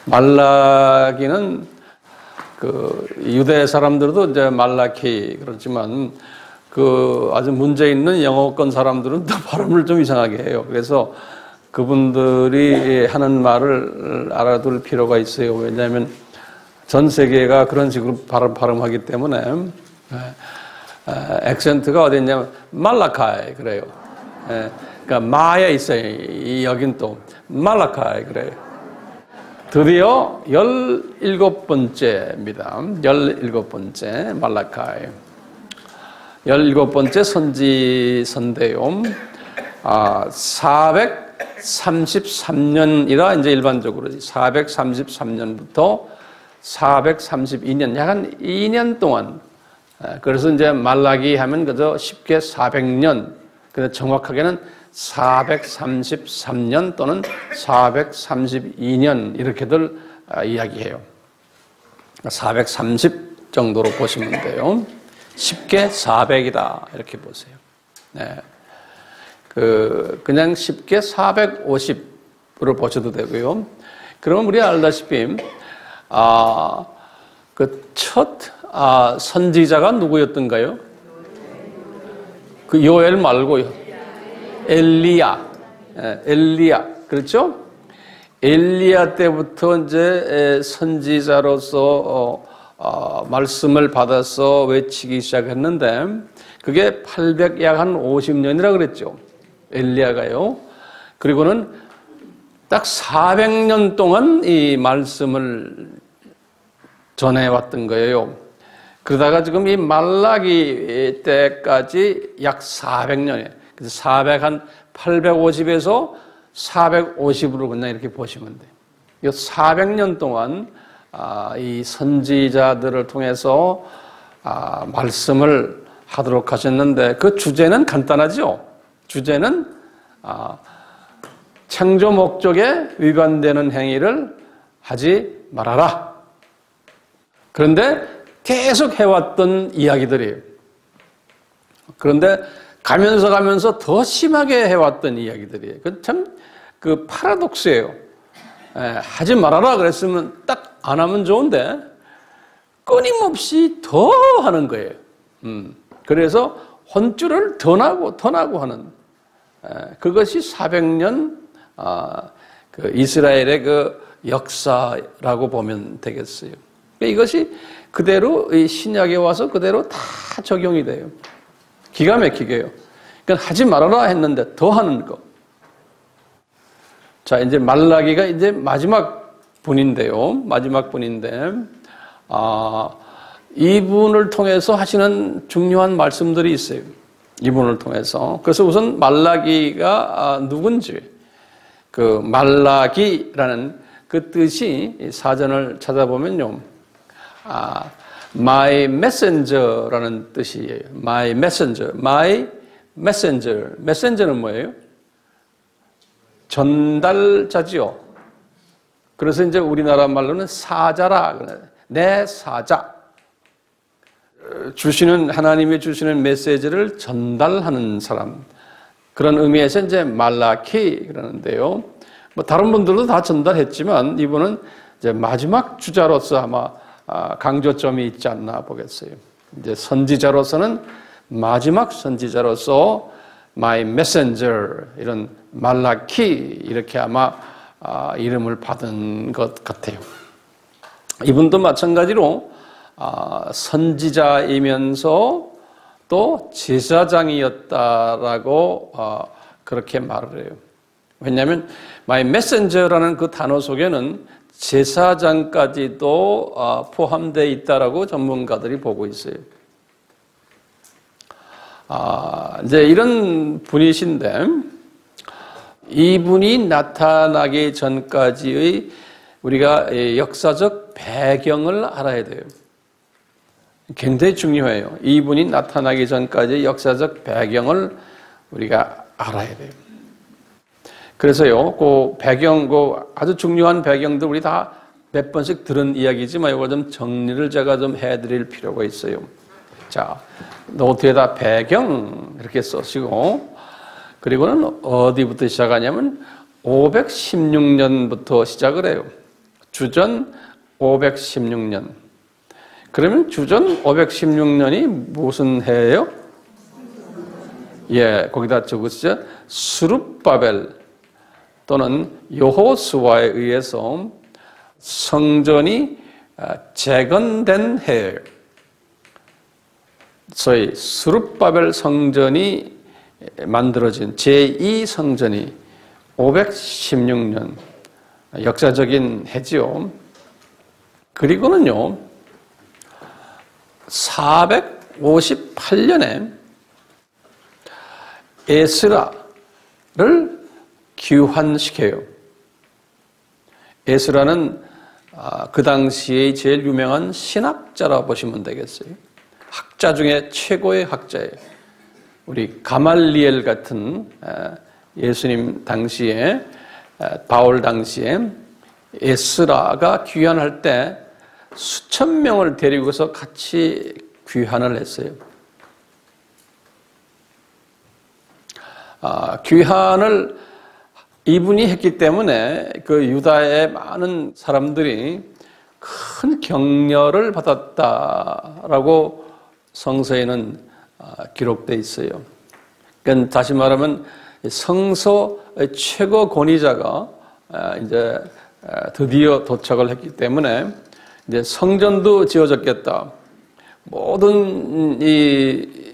말라기는 그 유대 사람들도 이제 말라키 그렇지만 그 아주 문제 있는 영어권 사람들은 또 발음을 좀 이상하게 해요. 그래서 그분들이 하는 말을 알아둘 필요가 있어요. 왜냐하면 전 세계가 그런 식으로 발음하기 때문에 액센트가 어디 있냐면 말라카이 그래요. 그러니까 마에 있어요. 여긴 또 말라카이 그래요. 드디어 17번째입니다. 17번째 말라카이. 17번째 선지서인데요. 433년이라 이제 일반적으로 433년부터 432년, 약 한 2년 동안. 그래서 이제 말라기 하면 그저 쉽게 400년, 근데 정확하게는 433년 또는 432년 이렇게들 이야기해요. 430 정도로 보시면 돼요. 쉽게 400이다 이렇게 보세요. 네. 그냥 쉽게 450으로 보셔도 되고요. 그러면 우리 알다시피 그 첫 선지자가 누구였던가요? 그 요엘 말고요. 엘리야, 그렇죠? 엘리야 때부터 이제 선지자로서 말씀을 받아서 외치기 시작했는데 그게 약 한 50년이라 그랬죠. 엘리야가요. 그리고는 딱 400년 동안 이 말씀을 전해왔던 거예요. 그러다가 지금 이 말라기 때까지 약 400년이에요. 그래서 850에서 450으로 그냥 이렇게 보시면 돼요. 이 400년 동안 이 선지자들을 통해서 말씀을 하도록 하셨는데 그 주제는 간단하죠. 주제는 창조 목적에 위반되는 행위를 하지 말아라. 그런데 계속 해왔던 이야기들이에요. 그런데 가면서 더 심하게 해왔던 이야기들이에요. 참 그 파라독스예요. 하지 말아라 그랬으면 딱 안 하면 좋은데 끊임없이 더 하는 거예요. 그래서 혼쭐을 더 나고 하는 그것이 400년 그 이스라엘의 그 역사라고 보면 되겠어요. 이것이 그대로 이 신약에 와서 그대로 다 적용이 돼요. 기가 막히게요. 그러니까 하지 말아라 했는데 더 하는 거. 자, 이제 말라기가 이제 마지막 분인데요. 마지막 분인데, 이분을 통해서 하시는 중요한 말씀들이 있어요. 이분을 통해서. 그래서 우선 말라기가 누군지, 그 말라기라는 그 뜻이 사전을 찾아보면요. My messenger라는 뜻이에요. My messenger. My messenger. messenger는 뭐예요? 전달자지요. 그래서 이제 우리나라 말로는 사자라. 내 사자. 하나님이 주시는 메시지를 전달하는 사람. 그런 의미에서 이제 말라키 그러는데요. 뭐 다른 분들도 다 전달했지만 이분은 이제 마지막 주자로서 아마 강조점이 있지 않나 보겠어요. 이제 선지자로서는 마지막 선지자로서 My messenger 이런 말라키 이렇게 아마 이름을 받은 것 같아요. 이분도 마찬가지로 선지자이면서 또 제사장이었다라고 그렇게 말을 해요. 왜냐하면 My messenger라는 그 단어 속에는 제사장까지도 포함되어 있다라고 전문가들이 보고 있어요. 이제 이런 분이신데 이분이 나타나기 전까지의 우리가 역사적 배경을 알아야 돼요. 굉장히 중요해요. 이분이 나타나기 전까지의 역사적 배경을 우리가 알아야 돼요. 그래서요, 그 배경, 그 아주 중요한 배경들 우리 다 몇 번씩 들은 이야기지만 이걸 좀 정리를 제가 좀 해드릴 필요가 있어요. 자, 노트에다 배경 이렇게 써시고, 그리고는 어디부터 시작하냐면 516년부터 시작을 해요. 주전 516년. 그러면 주전 516년이 무슨 해예요? 예, 거기다 적으시죠. 스룹바벨 또는 여호수아에 의해서 성전이 재건된 해예요. 소위 스룹바벨 성전이 만들어진 제2성전이 516년 역사적인 해지요. 그리고는요 458년에 에스라를 귀환시켜요. 에스라는 그 당시에 제일 유명한 신학자라 보시면 되겠어요. 학자 중에 최고의 학자예요. 우리 가말리엘 같은 예수님 당시에 바울 당시에 에스라가 귀환할 때 수천 명을 데리고서 같이 귀환을 했어요. 귀환을 이분이 했기 때문에 그 유다의 많은 사람들이 큰 격려를 받았다라고 성서에는 기록되어 있어요. 그러니까 다시 말하면 성서 최고 권위자가 이제 드디어 도착을 했기 때문에 이제 성전도 지어졌겠다. 모든 이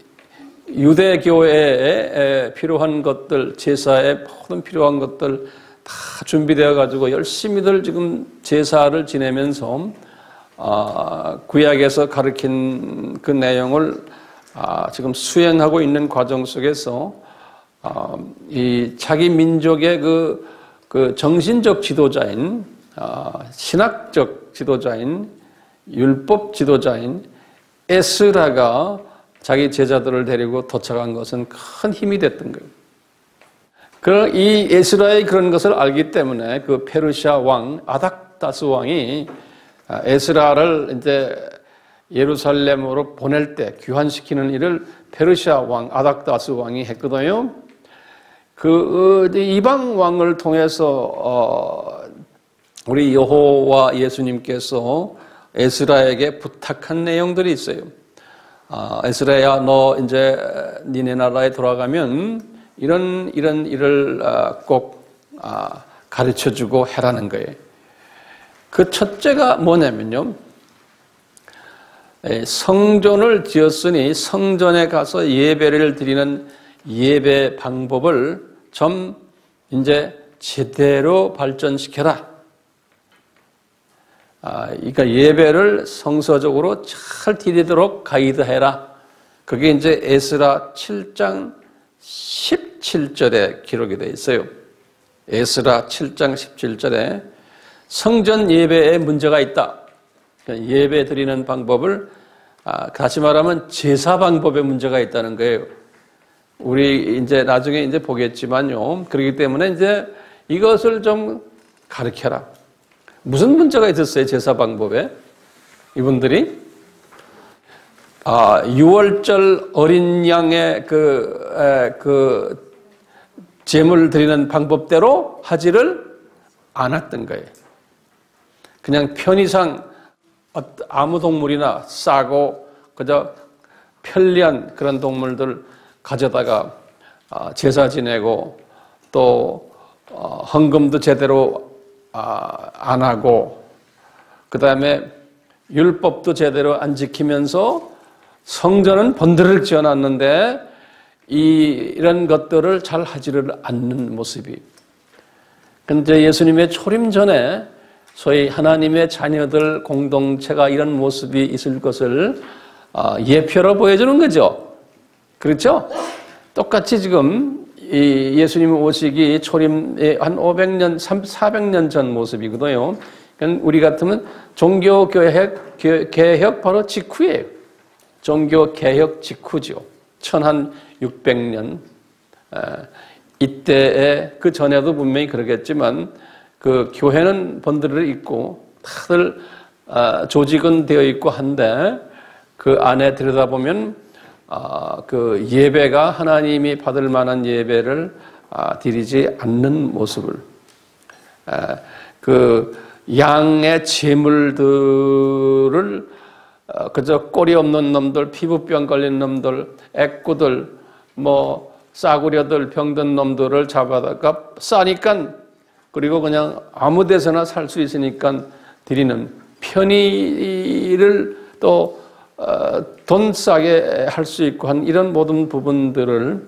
유대교회에 필요한 것들, 제사에 모든 필요한 것들 다 준비되어 가지고 열심히들 지금 제사를 지내면서 구약에서 가르친 그 내용을 지금 수행하고 있는 과정 속에서 이 자기 민족의 그 정신적 지도자인 신학적 지도자인 율법 지도자인 에스라가 자기 제자들을 데리고 도착한 것은 큰 힘이 됐던 거예요. 그럼 이 에스라의 그런 것을 알기 때문에 그 페르시아 왕 아닥다스 왕이 에스라를 이제 예루살렘으로 보낼 때 귀환시키는 일을 페르시아 왕 아닥다스 왕이 했거든요. 그 이방 왕을 통해서 우리 여호와 예수님께서 에스라에게 부탁한 내용들이 있어요. 에스라야, 너 이제 니네 나라에 돌아가면 이런 일을 꼭 가르쳐주고 해라는 거예요. 그 첫째가 뭐냐면요, 성전을 지었으니 성전에 가서 예배를 드리는 예배 방법을 좀 이제 제대로 발전시켜라. 그러니까 예배를 성서적으로 잘 드리도록 가이드해라. 그게 이제 에스라 7장 17절에 기록이 되어 있어요. 에스라 7장 17절에 성전 예배에 문제가 있다. 그러니까 예배 드리는 방법을 다시 말하면 제사 방법에 문제가 있다는 거예요. 우리 이제 나중에 이제 보겠지만요. 그렇기 때문에 이제 이것을 좀 가르쳐라. 무슨 문제가 있었어요? 제사 방법에? 이분들이 6월절 어린 양의 그 제물 드리는 방법대로 하지를 않았던 거예요. 그냥 편의상 아무 동물이나 싸고 그저 편리한 그런 동물들 가져다가 제사 지내고 또 헌금도 제대로 안 하고 그 다음에 율법도 제대로 안 지키면서 성전은 번들을 지어놨는데 이런 것들을 잘 하지를 않는 모습이. 그런데 예수님의 초림 전에 소위 하나님의 자녀들 공동체가 이런 모습이 있을 것을 예표로 보여주는 거죠. 그렇죠? 똑같이 지금 이 예수님 오시기 초림의 한 500년, 400년 전 모습이거든요. 우리 같으면 종교개혁 바로 직후예요. 종교개혁 직후죠. 1600년. 이때에 그 전에도 분명히 그러겠지만 그 교회는 번들을 있고 다들 조직은 되어 있고 한데 그 안에 들여다보면 그 예배가 하나님이 받을 만한 예배를 드리지 않는 모습을 그 양의 재물들을 그저 꼬리 없는 놈들, 피부병 걸린 놈들, 애꾸들, 뭐 싸구려들, 병든 놈들을 잡아다가 싸니까, 그리고 그냥 아무 데서나 살 수 있으니까 드리는 편의를 또 돈 싸게 할 수 있고 한 이런 모든 부분들을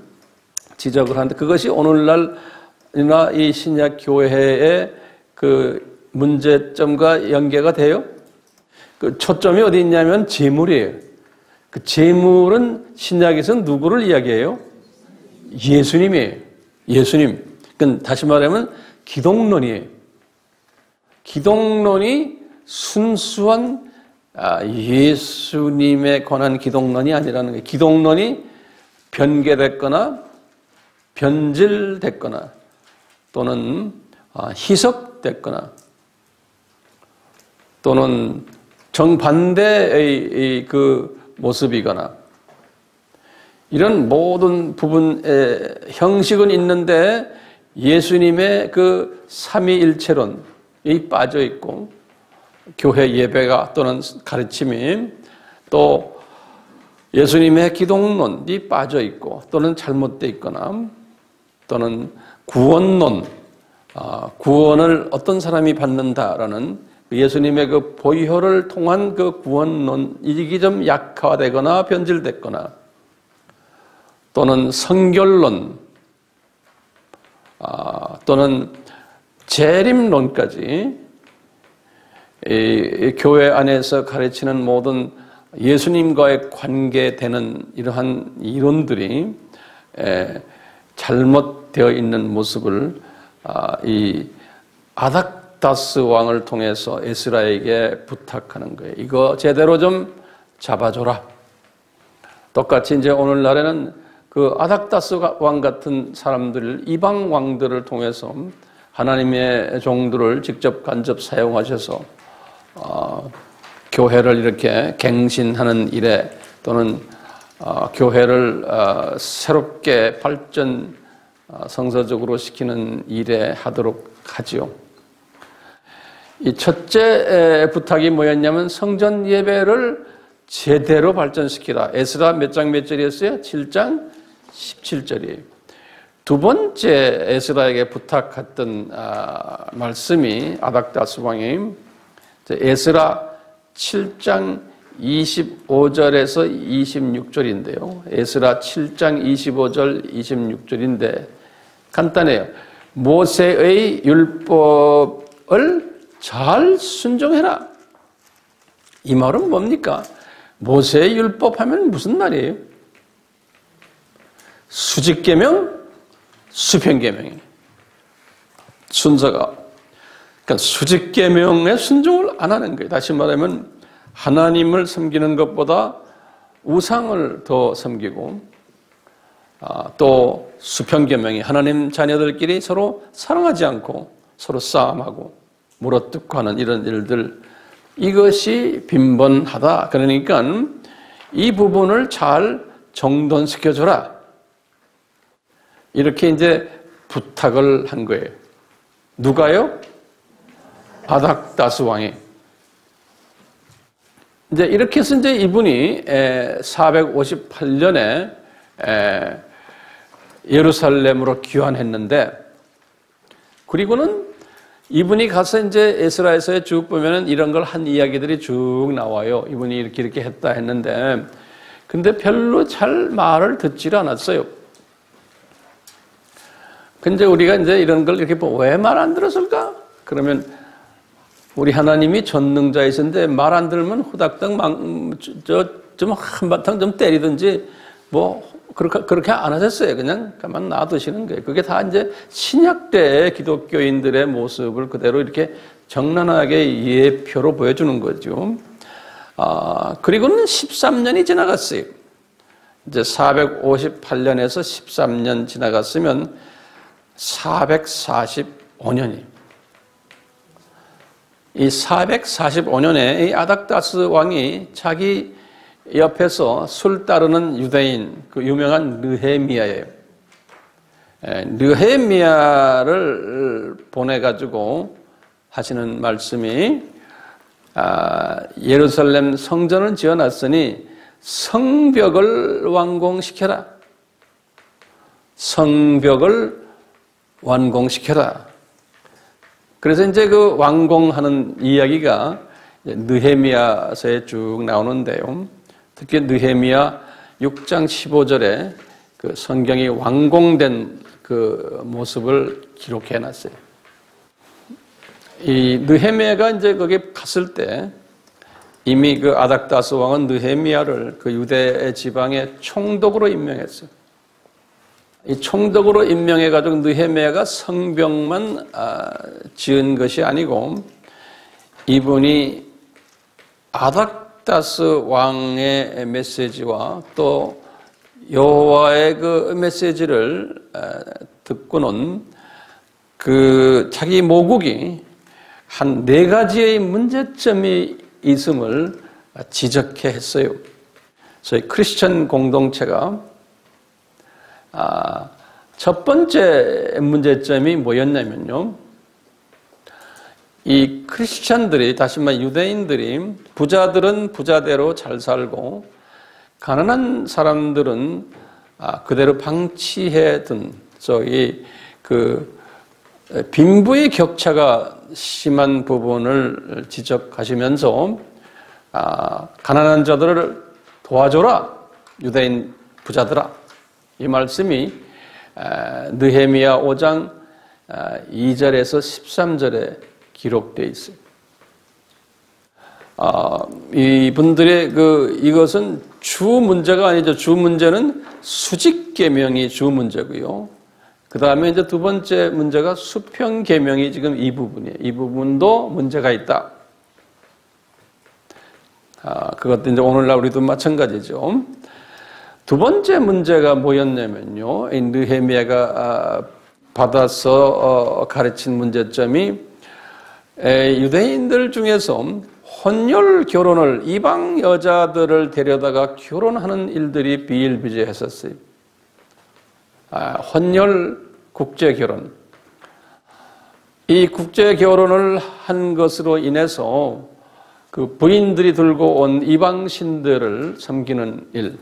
지적을 하는데, 그것이 오늘날이나 이 신약 교회의 그 문제점과 연계가 돼요. 그 초점이 어디 있냐면 재물이에요. 그 재물은 신약에서 누구를 이야기해요? 예수님이에요. 예수님. 그러니까 다시 말하면 기독론이에요. 기독론이 순수한 예수님에 관한 기독론이 아니라는 거예요. 기독론이 변개됐거나 변질됐거나 또는 희석됐거나 또는 정반대의 그 모습이거나 이런 모든 부분의 형식은 있는데 예수님의 그 삼위일체론이 빠져 있고 교회 예배가 또는 가르침이 또 예수님의 기독론이 빠져 있고 또는 잘못되어 있거나 또는 구원론, 구원을 어떤 사람이 받는다라는 예수님의 그 보혈을 통한 그 구원론이 좀 약화되거나 변질됐거나 또는 성결론 또는 재림론까지 이 교회 안에서 가르치는 모든 예수님과의 관계되는 이러한 이론들이 잘못되어 있는 모습을 이 아닥다스 왕을 통해서 에스라에게 부탁하는 거예요. 이거 제대로 좀 잡아줘라. 똑같이 이제 오늘날에는 그 아닥다스 왕 같은 사람들, 이방 왕들을 통해서 하나님의 종들을 직접 간접 사용하셔서 교회를 이렇게 갱신하는 일에 또는 교회를 새롭게 발전 성서적으로 시키는 일에 하도록 하지요. 이 첫째 부탁이 뭐였냐면 성전 예배를 제대로 발전시키라. 에스라 몇 장 몇 절이었어요? 7장 17절이에요. 두 번째 에스라에게 부탁했던 말씀이 아닥다스 왕이 에스라 7장 25절에서 26절인데요. 에스라 7장 25절 26절인데 간단해요. 모세의 율법을 잘 순종해라. 이 말은 뭡니까? 모세의 율법 하면 무슨 말이에요? 수직계명, 수평계명이에요. 순서가. 그러니까 수직계명에 순종을 안 하는 거예요. 다시 말하면 하나님을 섬기는 것보다 우상을 더 섬기고 또 수평계명이 하나님 자녀들끼리 서로 사랑하지 않고 서로 싸움하고 물어뜯고 하는 이런 일들, 이것이 빈번하다. 그러니까 이 부분을 잘 정돈시켜줘라. 이렇게 이제 부탁을 한 거예요. 누가요? 아닥다스 왕이. 이제 이렇게 해서 이제 이분이 458년에 예루살렘으로 귀환했는데, 그리고는 이분이 가서 이제 에스라에서에 쭉 보면은 이런 걸 한 이야기들이 쭉 나와요. 이분이 이렇게 했다 했는데, 근데 별로 잘 말을 듣지를 않았어요. 근데 우리가 이제 이런 걸 이렇게 왜 말 안 들었을까? 그러면 우리 하나님이 전능자이신데 말 안 들으면 후닥닥 좀 한바탕 좀 때리든지 뭐 그렇게 안 하셨어요. 그냥 가만 놔두시는 거예요. 그게 다 이제 신약 때 기독교인들의 모습을 그대로 이렇게 정난하게 예표로 보여주는 거죠. 그리고는 13년이 지나갔어요. 이제 458년에서 13년 지나갔으면 445년이. 이 445년에 이 아닥다스 왕이 자기 옆에서 술 따르는 유대인, 그 유명한 느헤미야예요. 느헤미야를 보내가지고 하시는 말씀이 예루살렘 성전을 지어놨으니 성벽을 완공시켜라. 성벽을 완공시켜라. 그래서 이제 그 완공하는 이야기가 느헤미야서에 쭉 나오는데요. 특히 느헤미야 6장 15절에 그 성경이 완공된 그 모습을 기록해 놨어요. 이 느헤미야가 이제 거기 갔을 때 이미 그 아닥다스 왕은 느헤미야를 그 유대 지방의 총독으로 임명했어요. 이 총독으로 임명해가지고 느헤미야가 성벽만 지은 것이 아니고 이분이 아닥다스 왕의 메시지와 또 여호와의 그 메시지를 듣고는 그 자기 모국이 한 4가지의 문제점이 있음을 지적해 했어요. 저희 크리스천 공동체가 첫 번째 문제점이 뭐였냐면요. 이 크리스천들이, 다시 말해 유대인들이 부자들은 부자대로 잘 살고 가난한 사람들은 그대로 방치해둔 저희 그 빈부의 격차가 심한 부분을 지적하시면서 가난한 자들을 도와줘라 유대인 부자들아, 이 말씀이 느헤미야 5장 2절에서 13절에 기록되어 있어요. 이분들의 이것은 주 문제가 아니죠. 주 문제는 수직 계명이 주 문제고요. 그 다음에 이제 두 번째 문제가 수평 계명이 지금 이 부분이에요. 이 부분도 문제가 있다. 그것도 이제 오늘날 우리도 마찬가지죠. 두 번째 문제가 뭐였냐면요. 이 느헤미야가 받아서 가르친 문제점이 유대인들 중에서 혼혈 결혼을, 이방 여자들을 데려다가 결혼하는 일들이 비일비재했었어요. 혼혈 국제 결혼. 이 국제 결혼을 한 것으로 인해서 그 부인들이 들고 온 이방 신들을 섬기는 일.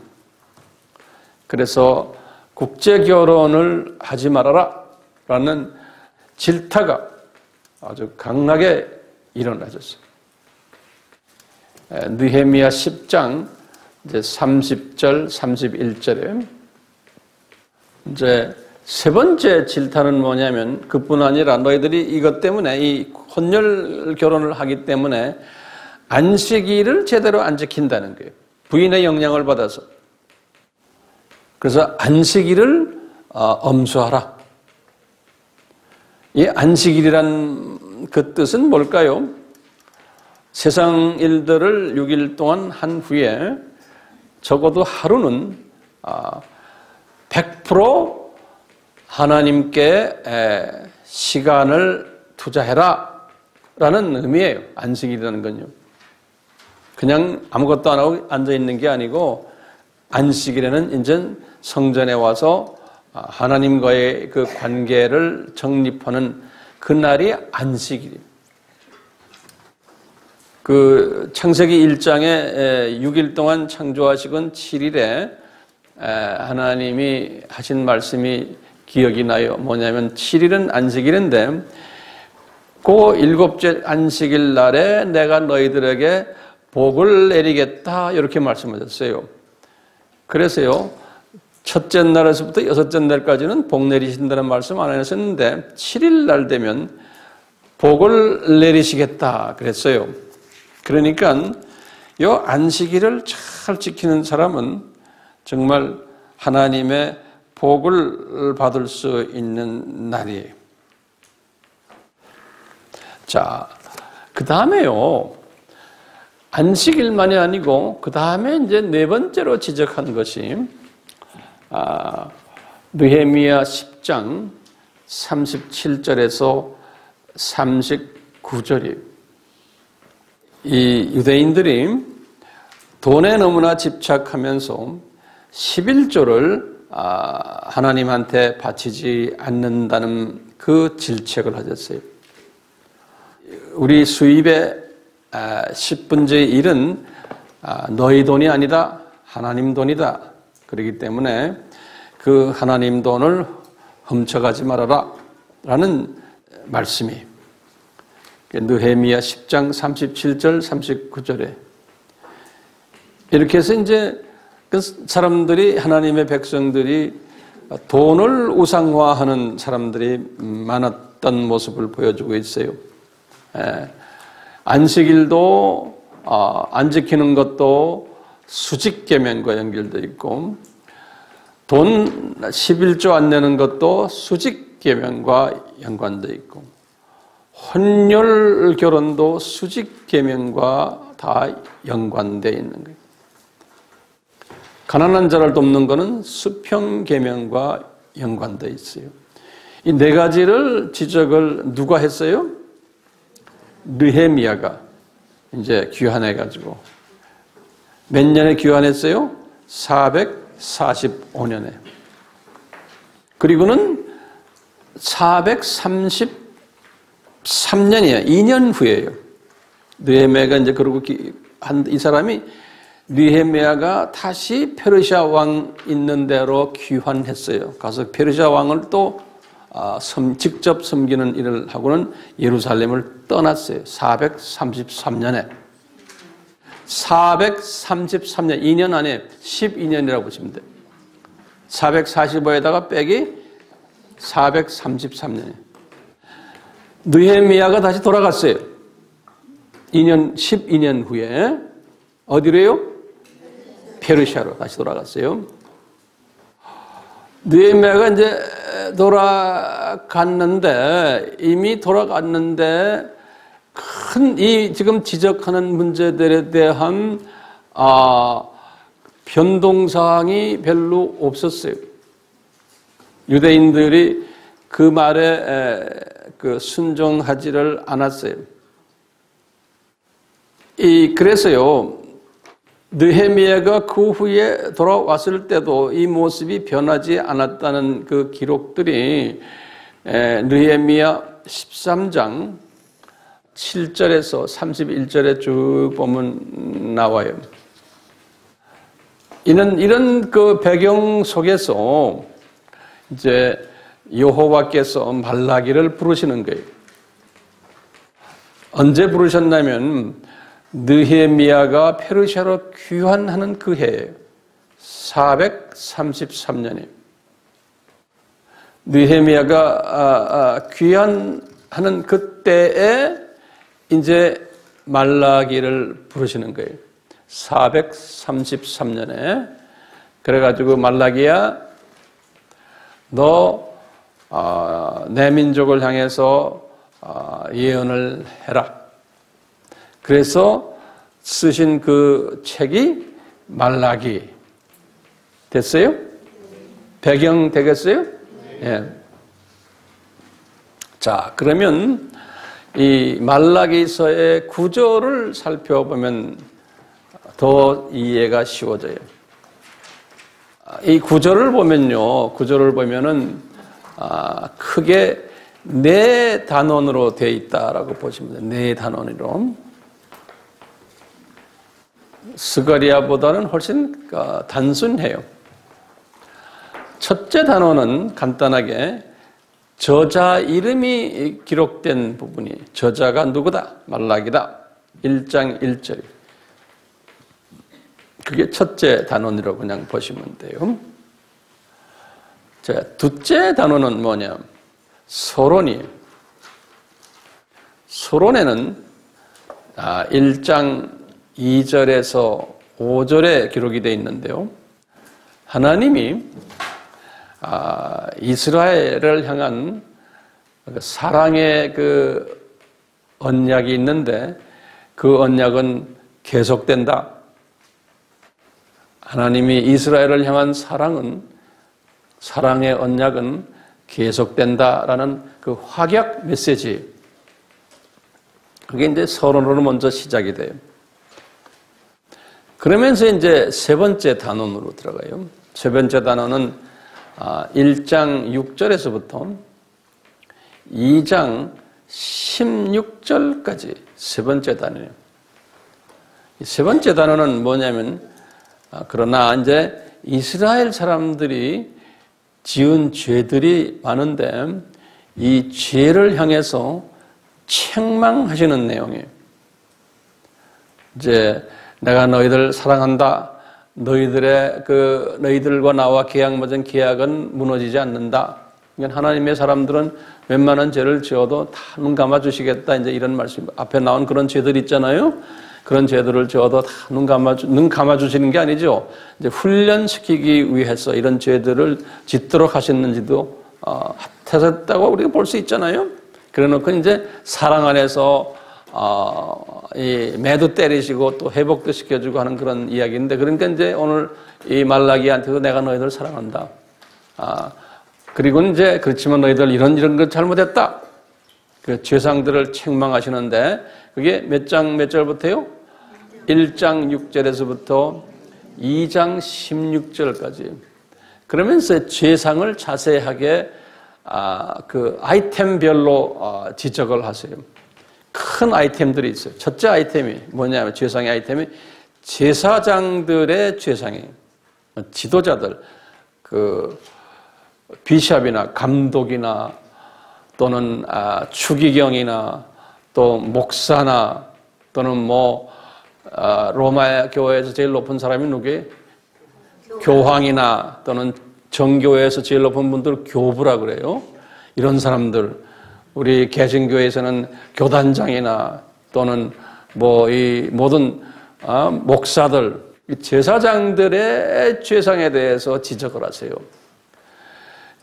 그래서 국제 결혼을 하지 말아라 라는 질타가 아주 강하게 일어나졌어요. 느헤미야 10장 이제 30절, 31절에 이제 세 번째 질타는 뭐냐면 그뿐 아니라 너희들이 이것 때문에 이 혼혈 결혼을 하기 때문에 안식일을 제대로 안 지킨다는 거예요. 부인의 영향을 받아서. 그래서 안식일을 엄수하라. 이 안식일이란 그 뜻은 뭘까요? 세상 일들을 6일 동안 한 후에 적어도 하루는 100% 하나님께 시간을 투자해라 라는 의미예요. 안식일이라는 건요. 그냥 아무것도 안 하고 앉아있는 게 아니고 안식일에는 이제 성전에 와서 하나님과의 그 관계를 정립하는 그날이 안식일이에요. 그 창세기 1장에 6일 동안 창조하시곤 7일에 하나님이 하신 말씀이 기억이 나요. 뭐냐면 7일은 안식일인데 그 7째 안식일 날에 내가 너희들에게 복을 내리겠다 이렇게 말씀하셨어요. 그래서요. 첫째 날에서부터 6째 날까지는 복 내리신다는 말씀 안 하셨는데 7일 날 되면 복을 내리시겠다 그랬어요. 그러니까 이 안식일을 잘 지키는 사람은 정말 하나님의 복을 받을 수 있는 날이에요. 자, 그 다음에요. 안식일만이 아니고 그 다음에 이제 네 번째로 지적한 것이 느헤미야 10장 37절에서 39절이에요. 이 유대인들이 돈에 너무나 집착하면서 11조를 하나님한테 바치지 않는다는 그 질책을 하셨어요. 우리 수입의 10분의 1은 너희 돈이 아니다. 하나님 돈이다. 그렇기 때문에 그 하나님 돈을 훔쳐가지 말아라. 라는 말씀이 느헤미야 10장 37절 39절에 이렇게 해서 이제 그 사람들이 하나님의 백성들이 돈을 우상화하는 사람들이 많았던 모습을 보여주고 있어요. 안식일도 안 지키는 것도 수직계명과 연결되어 있고 돈 11조 안 내는 것도 수직계명과 연관되어 있고 혼혈 결혼도 수직계명과 다 연관되어 있는 거예요. 가난한 자를 돕는 것은 수평계명과 연관되어 있어요. 이 네 가지를 지적을 누가 했어요? 느헤미야가 이제 귀환해가지고 몇 년에 귀환했어요? 445년에. 그리고는 433년이에요. 2년 후에요. 느헤미야가 이제 그러고 이 사람이 느헤미야가 다시 페르시아 왕 있는 데로 귀환했어요. 가서 페르시아 왕을 또 직접 섬기는 일을 하고는 예루살렘을 떠났어요. 433년에. 433년, 2년 안에 12년이라고 보시면 돼요. 445에다가 빼기 433년이에요. 느헤미야가 다시 돌아갔어요. 12년 후에. 어디로요? 페르시아로 다시 돌아갔어요. 느헤미야가 이제 이미 돌아갔는데 이 지금 지적하는 문제들에 대한 변동사항이 별로 없었어요. 유대인들이 그 말에 순종하지를 않았어요. 그래서요. 느헤미야가 그 후에 돌아왔을 때도 이 모습이 변하지 않았다는 그 기록들이 느헤미야 13장 7절에서 31절에 쭉 보면 나와요. 이런 그 배경 속에서 이제 여호와께서 말라기를 부르시는 거예요. 언제 부르셨냐면 느헤미야가 페르시아로 귀환하는 그 해예요. 433년이에요. 느헤미야가 귀환하는 그때에 이제 말라기를 부르시는 거예요. 433년에. 그래가지고 말라기야, 너 내 민족을 향해서 예언을 해라. 그래서 쓰신 그 책이 말라기 됐어요? 배경 되겠어요? 예. 자, 그러면 이 말라기서의 구조를 살펴보면 더 이해가 쉬워져요. 이 구조를 보면은 크게 네 단원으로 되어 있다라고 보시면 돼요. 네 단원으로. 스가랴보다는 훨씬 단순해요. 첫째 단원은 간단하게 저자 이름이 기록된 부분이 저자가 누구다? 말라기다. 1장 1절. 그게 첫째 단원이라고 그냥 보시면 돼요. 자, 둘째 단원은 뭐냐? 서론이에요. 서론에는 1장 2절에서 5절에 기록이 되어 있는데요. 하나님이 이스라엘을 향한 사랑의 그 언약이 있는데 그 언약은 계속된다. 하나님이 이스라엘을 향한 사랑의 언약은 계속된다라는 그 확약 메시지. 그게 이제 서론으로 먼저 시작이 돼요. 그러면서 이제 세 번째 단원으로 들어가요. 세 번째 단원은 1장 6절에서부터 2장 16절까지 세 번째 단어예요. 이 세 번째 단어는 뭐냐면, 그러나 이제 이스라엘 사람들이 지은 죄들이 많은데 이 죄를 향해서 책망하시는 내용이에요. 이제 내가 너희들 사랑한다. 너희들과 나와 계약 맺은 계약은 무너지지 않는다. 그러니까 하나님의 사람들은 웬만한 죄를 지어도 다 눈 감아 주시겠다. 이제 이런 말씀. 앞에 나온 그런 죄들 있잖아요. 그런 죄들을 지어도 다 눈 감아 주시는 게 아니죠. 이제 훈련시키기 위해서 이런 죄들을 짓도록 하셨는지도 하셨다고 우리가 볼 수 있잖아요. 그래놓고 이제 사랑 안에서 이 매도 때리시고 또 회복도 시켜주고 하는 그런 이야기인데, 그러니까 이제 오늘 이 말라기한테도 내가 너희들 사랑한다. 그리고 이제 그렇지만 너희들 이런 것 잘못했다. 그 죄상들을 책망하시는데 그게 몇 절부터요? 1장 6절에서부터 2장 16절까지. 그러면서 죄상을 자세하게 그 아이템별로 지적을 하세요. 큰 아이템들이 있어요. 첫째 아이템이 뭐냐면, 죄상의 아이템이 제사장들의 죄상이에요. 지도자들, 그 비샵이나 감독이나 또는 추기경이나 또 목사나 또는 뭐 로마 교회에서 제일 높은 사람이 누구예요? 교황이나 또는 정교회에서 제일 높은 분들 교부라 그래요. 이런 사람들, 우리 개신교에서는 교단장이나 또는 뭐 이 모든 목사들, 제사장들의 죄상에 대해서 지적을 하세요.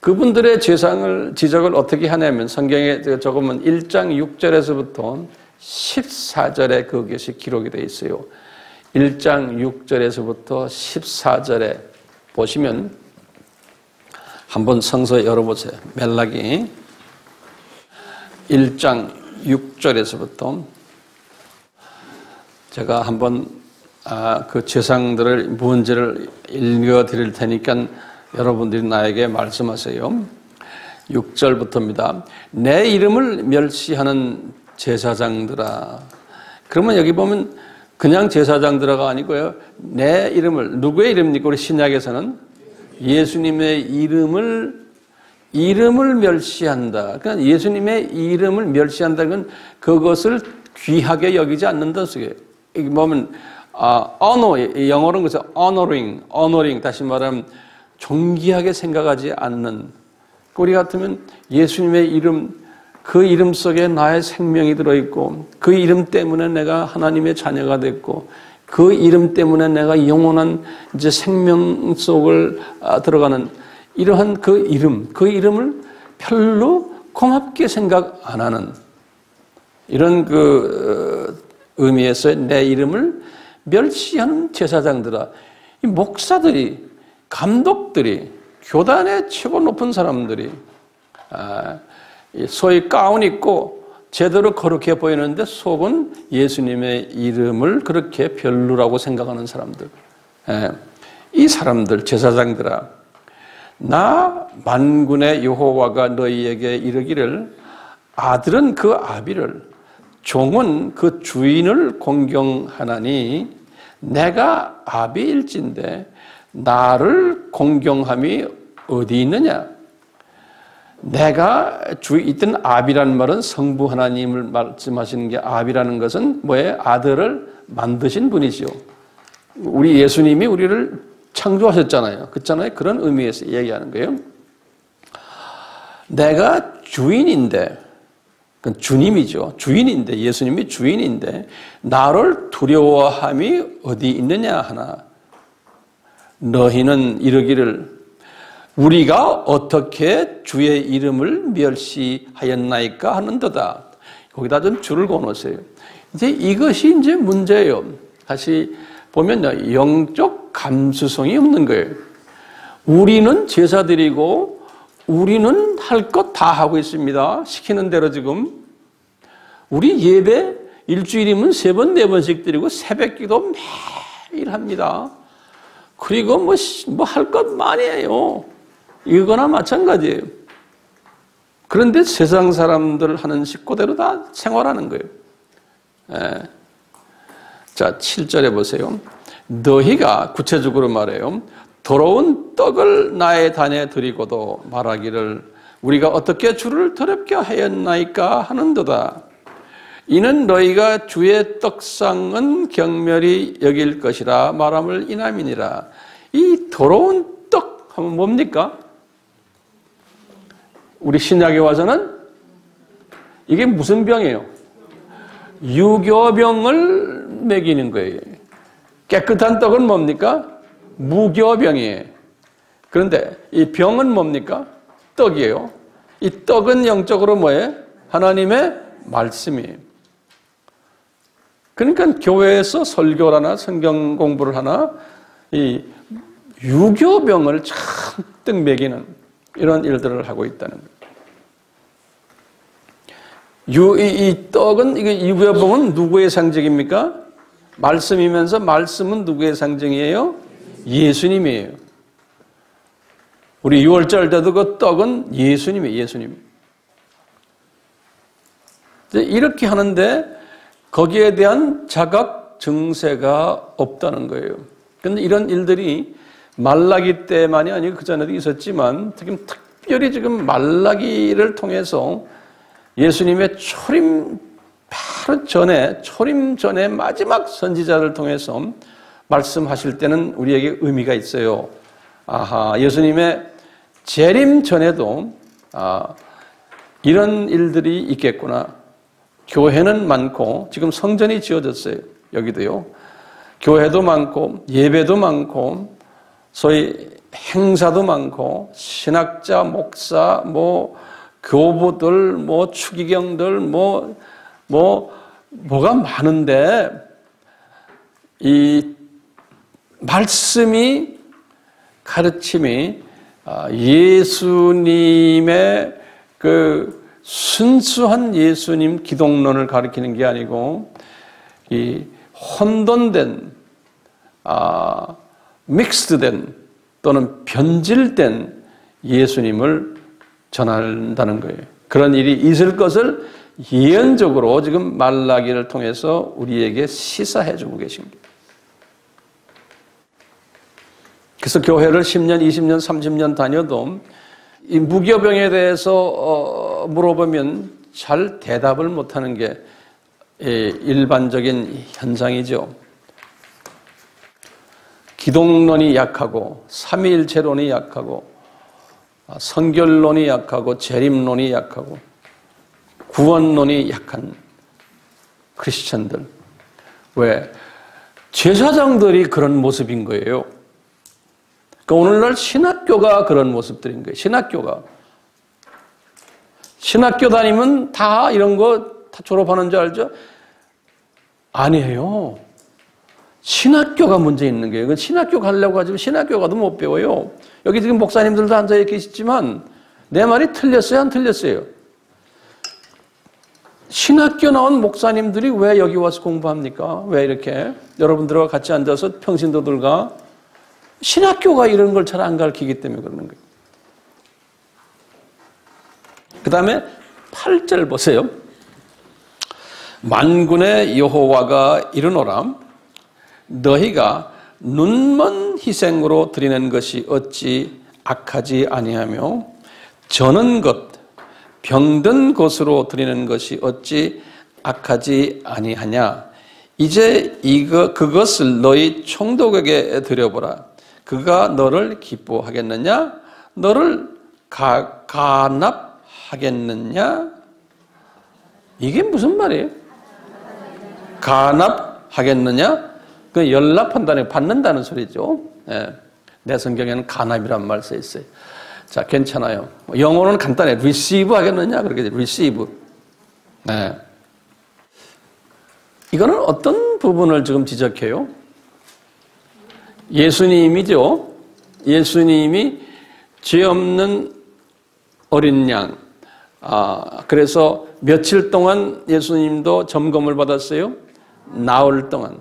그분들의 지적을 어떻게 하냐면, 성경에 조금은 1장 6절에서부터 14절에 그것이 기록이 되어 있어요. 1장 6절에서부터 14절에 보시면, 한번 성서 열어보세요. 멜라기 1장 6절에서부터 제가 한번 그 죄상들을 문제를 읽어드릴 테니까 여러분들이 나에게 말씀하세요. 6절부터입니다. 내 이름을 멸시하는 제사장들아. 그러면 여기 보면 그냥 제사장들아가 아니고요. 내 이름을, 누구의 이름입니까? 우리 신약에서는 예수님의 이름을 멸시한다. 그러니까 예수님의 이름을 멸시한다는 건 그것을 귀하게 여기지 않는다는 소리예요. 여기 보면 honor, 영어로는 그래서 honoring, 다시 말하면 존귀하게 생각하지 않는. 우리 같으면 예수님의 이름, 그 이름 속에 나의 생명이 들어있고, 그 이름 때문에 내가 하나님의 자녀가 됐고, 그 이름 때문에 내가 영원한 이제 생명 속을 들어가는 이러한 그 이름을 별로 고맙게 생각 안 하는 이런 그 의미에서 내 이름을 멸시하는 제사장들아. 이 목사들이, 감독들이, 교단의 최고 높은 사람들이 소위 가운 입고 제대로 거룩해 보이는데 속은 예수님의 이름을 그렇게 별로라고 생각하는 사람들. 이 사람들, 제사장들아, 나 만군의 여호와가 너희에게 이르기를, 아들은 그 아비를, 종은 그 주인을 공경하나니 내가 아비일진데 나를 공경함이 어디 있느냐? 내가 이때는 아비라는 말은 성부 하나님을 말씀하시는 게, 아비라는 것은 뭐예요? 아들을 만드신 분이죠. 우리 예수님이 우리를 창조하셨잖아요. 그렇잖아요. 그런 의미에서 얘기하는 거예요. 내가 주인인데, 그건 주님이죠. 주인인데, 예수님이 주인인데 나를 두려워함이 어디 있느냐 하나. 너희는 이르기를, 우리가 어떻게 주의 이름을 멸시하였나이까 하는도다. 거기다 좀 줄을 그어놓으세요. 이제 이것이 이제 문제예요. 다시 보면요, 영적 감수성이 없는 거예요. 우리는 제사 드리고 우리는 할 것 다 하고 있습니다. 시키는 대로 지금. 우리 예배 일주일이면 3번, 4번씩 드리고 새벽기도 매일 합니다. 그리고 뭐 할 것 많이 해요. 이거나 마찬가지예요. 그런데 세상 사람들 하는 식구대로 다 생활하는 거예요. 예. 자, 7절에 보세요. 너희가 구체적으로 말해요. 더러운 떡을 나의 단에 드리고도 말하기를 우리가 어떻게 주를 더럽게 하였나이까 하는도다. 이는 너희가 주의 떡상은 경멸히 여길 것이라 말함을 인함이니라. 이 더러운 떡 하면 뭡니까? 우리 신약에 와서는 이게 무슨 병이에요? 유교병을 먹이는 거예요. 깨끗한 떡은 뭡니까? 무교병이에요. 그런데 이 병은 뭡니까? 떡이에요. 이 떡은 영적으로 뭐예요? 하나님의 말씀이에요. 그러니까 교회에서 설교를 하나 성경 공부를 하나 이 유교병을 잔뜩 먹이는 이런 일들을 하고 있다는 거예요. 이 떡은, 이게 유교병은 누구의 상징입니까? 말씀이면서 말씀은 누구의 상징이에요? 예수님이에요. 우리 6월절 때도 그 떡은 예수님이에요. 예수님. 이렇게 하는데 거기에 대한 자각 증세가 없다는 거예요. 그런데 이런 일들이 말라기 때만이 아니고 그전에도 있었지만 특별히 지금 말라기를 통해서 예수님의 초림 전에 마지막 선지자를 통해서 말씀하실 때는 우리에게 의미가 있어요. 아하, 예수님의 재림 전에도 이런 일들이 있겠구나. 교회는 많고 지금 성전이 지어졌어요. 여기도요. 교회도 많고 예배도 많고 소위 행사도 많고 신학자, 목사, 교부들, 추기경들, 뭐가 많은데 이 말씀이 가르침이 예수님의 그 순수한 예수님 기독론을 가리키는 게 아니고 이 혼돈된 믹스된 또는 변질된 예수님을 전한다는 거예요. 그런 일이 있을 것을 예언적으로 지금 말라기를 통해서 우리에게 시사해 주고 계십니다. 그래서 교회를 10년, 20년, 30년 다녀도 이 무교병에 대해서 물어보면 잘 대답을 못하는 게 일반적인 현상이죠. 기독론이 약하고 삼위일체론이 약하고 성결론이 약하고 재림론이 약하고 구원론이 약한 크리스천들. 왜? 제사장들이 그런 모습인 거예요. 그러니까 오늘날 신학교가 그런 모습들인 거예요. 신학교 다니면 다 이런 거 다 졸업하는 줄 알죠? 아니에요. 신학교가 문제 있는 거예요. 신학교 가려고 하지만 신학교 가도 못 배워요. 여기 지금 목사님들도 앉아 계시지만 내 말이 틀렸어요? 안 틀렸어요? 신학교 나온 목사님들이 왜 여기 와서 공부합니까? 왜 이렇게 여러분들과 같이 앉아서 평신도들과 신학교가 이런 걸 잘 안 가르치기 때문에 그러는 거예요. 그 다음에 8절 보세요. 만군의 여호와가 이르노라 너희가 눈먼 희생으로 드리는 것이 어찌 악하지 아니하며 저는 것 병든 것으로 드리는 것이 어찌 악하지 아니하냐. 이제 그것을 너희 총독에게 드려보라. 그가 너를 기뻐하겠느냐? 너를 간합하겠느냐? 이게 무슨 말이에요? 간합하겠느냐? 그 연락한다는 받는다는 소리죠. 예. 내 성경에는 간합이란 말 써 있어요. 자, 괜찮아요. 영어로는 간단해. receive 하겠느냐? 그렇게 돼. receive. 네. 이거는 어떤 부분을 지금 지적해요? 예수님이죠. 예수님이 죄 없는 어린 양. 그래서 며칠 동안 예수님도 점검을 받았어요. 나흘 동안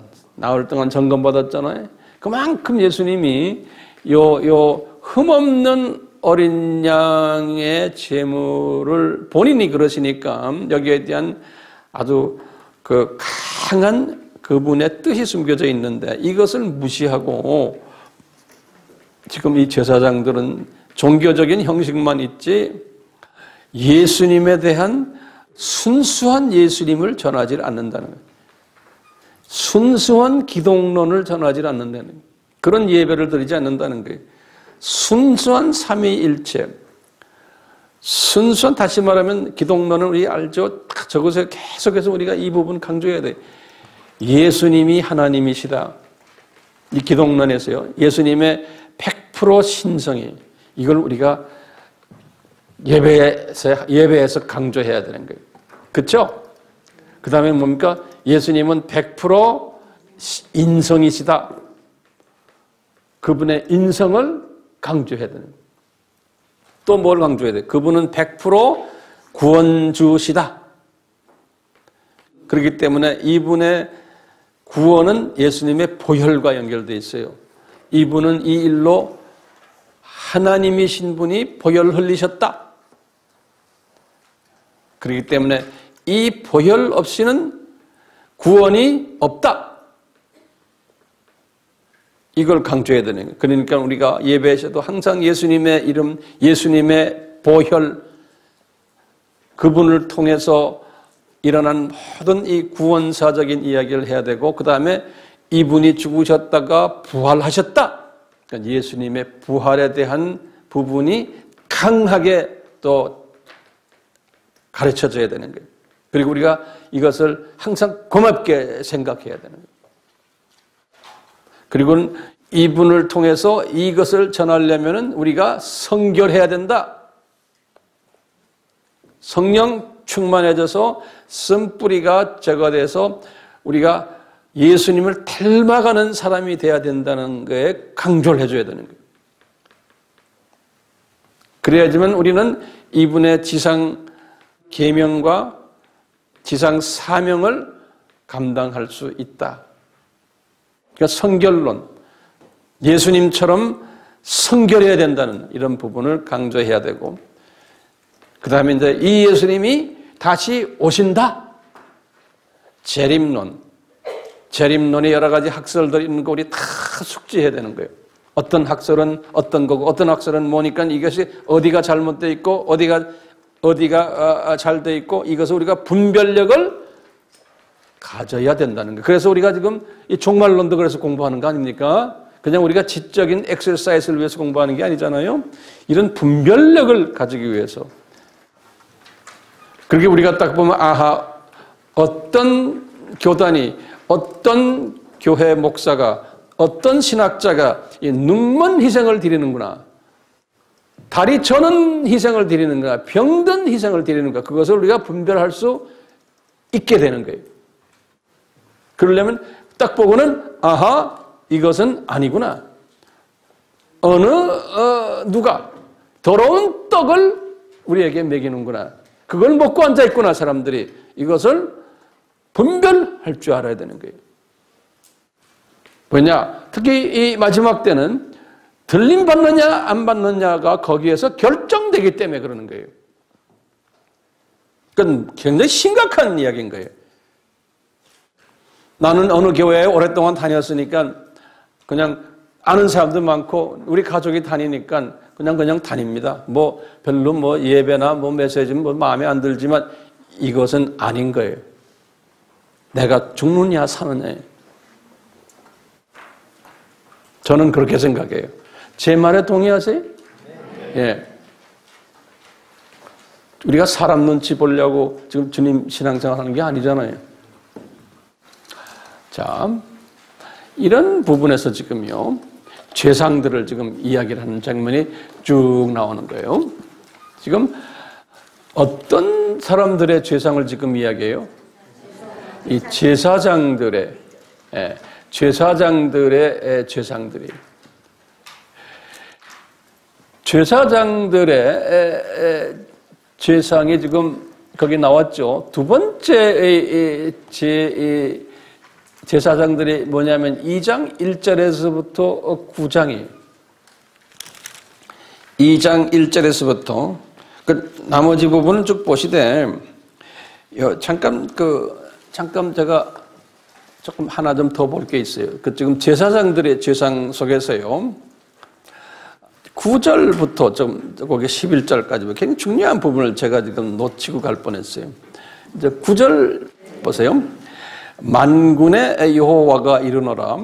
점검 받았잖아요. 그만큼 예수님이 요 흠없는 어린 양의 제물을 본인이 그러시니까 여기에 대한 아주 그 강한 그분의 뜻이 숨겨져 있는데 이것을 무시하고 지금 이 제사장들은 종교적인 형식만 있지 예수님에 대한 순수한 예수님을 전하지 않는다는 거예요. 순수한 기독론을 전하지 않는다는 거예요. 그런 예배를 드리지 않는다는 거예요. 순수한 삼위일체, 순수한, 다시 말하면 기독론은 우리 알죠? 저것에 계속해서 우리가 이 부분 강조해야 돼요. 예수님이 하나님이시다. 이 기독론에서요. 예수님의 100% 신성이, 이걸 우리가 예배에서 강조해야 되는 거예요. 그렇죠? 그 다음에 뭡니까? 예수님은 100% 인성이시다. 그분의 인성을 강조해야 되는 거예요. 또 뭘 강조해야 돼요? 그분은 100% 구원주시다. 그렇기 때문에 이분의 구원은 예수님의 보혈과 연결되어 있어요. 이분은 이 일로 하나님이신 분이 보혈을 흘리셨다. 그렇기 때문에 이 보혈 없이는 구원이 없다. 이걸 강조해야 되는 거예요. 그러니까 우리가 예배에서도 항상 예수님의 이름, 예수님의 보혈, 그분을 통해서 일어난 모든 이 구원사적인 이야기를 해야 되고, 그 다음에 이분이 죽으셨다가 부활하셨다. 그러니까 예수님의 부활에 대한 부분이 강하게 또 가르쳐져야 되는 거예요. 그리고 우리가 이것을 항상 고맙게 생각해야 되는 거예요. 그리고 이분을 통해서 이것을 전하려면 우리가 성결해야 된다. 성령 충만해져서 쓴뿌리가 제거돼서 우리가 예수님을 닮아가는 사람이 돼야 된다는 거에 강조를 해줘야 되는 거예요. 그래야지만 우리는 이분의 지상 계명과 지상 사명을 감당할 수 있다. 그러니까 성결론, 예수님처럼 성결해야 된다는 이런 부분을 강조해야 되고, 그 다음에 이제 이 예수님이 다시 오신다. 재림론. 재림론의 여러 가지 학설들이 있는 거 우리 다 숙지해야 되는 거예요. 어떤 학설은 어떤 거고, 어떤 학설은 뭐니까 이것이 어디가 잘못되어 있고, 어디가 잘 되어 있고, 이것을 우리가 분별력을 가져야 된다는 거예요. 그래서 우리가 지금 이 종말론도 그래서 공부하는 거 아닙니까? 그냥 우리가 지적인 엑서사이즈를 위해서 공부하는 게 아니잖아요. 이런 분별력을 가지기 위해서. 그렇게 우리가 딱 보면 아하, 어떤 교단이, 어떤 교회 목사가, 어떤 신학자가 이 눈먼 희생을 드리는구나. 다리 저는 희생을 드리는구나. 병든 희생을 드리는구나. 그것을 우리가 분별할 수 있게 되는 거예요. 그러려면 딱 보고는 아하, 이것은 아니구나. 누가 더러운 떡을 우리에게 먹이는구나. 그걸 먹고 앉아있구나, 사람들이. 이것을 분별할 줄 알아야 되는 거예요. 왜냐? 특히 이 마지막 때는 들림 받느냐 안 받느냐가 거기에서 결정되기 때문에 그러는 거예요. 그건 굉장히 심각한 이야기인 거예요. 나는 어느 교회에 오랫동안 다녔으니까 그냥 아는 사람도 많고 우리 가족이 다니니까 그냥 다닙니다. 뭐 별로 뭐 예배나 뭐 메시지는 뭐 마음에 안 들지만 이것은 아닌 거예요. 내가 죽느냐 사느냐. 저는 그렇게 생각해요. 제 말에 동의하세요? 예. 우리가 사람 눈치 보려고 지금 주님 신앙생활 하는 게 아니잖아요. 자, 이런 부분에서 지금요, 죄상들을 지금 이야기를 하는 장면이 쭉 나오는 거예요. 지금 어떤 사람들의 죄상을 지금 이야기해요? 이 제사장들의, 제사장들의 죄상들이. 제사장들의 죄상이 지금 거기 나왔죠. 두 번째 제사장들이 뭐냐면 2장 1절에서부터 9장이에요. 2장 1절에서부터 나머지 부분을 쭉 보시되 잠깐 제가 조금 하나 좀 더 볼 게 있어요. 지금 제사장들의 제상 속에서요. 9절부터 거기 11절까지 굉장히 중요한 부분을 제가 지금 놓치고 갈 뻔했어요. 이제 9절 보세요. 만군의 여호와가 이르노라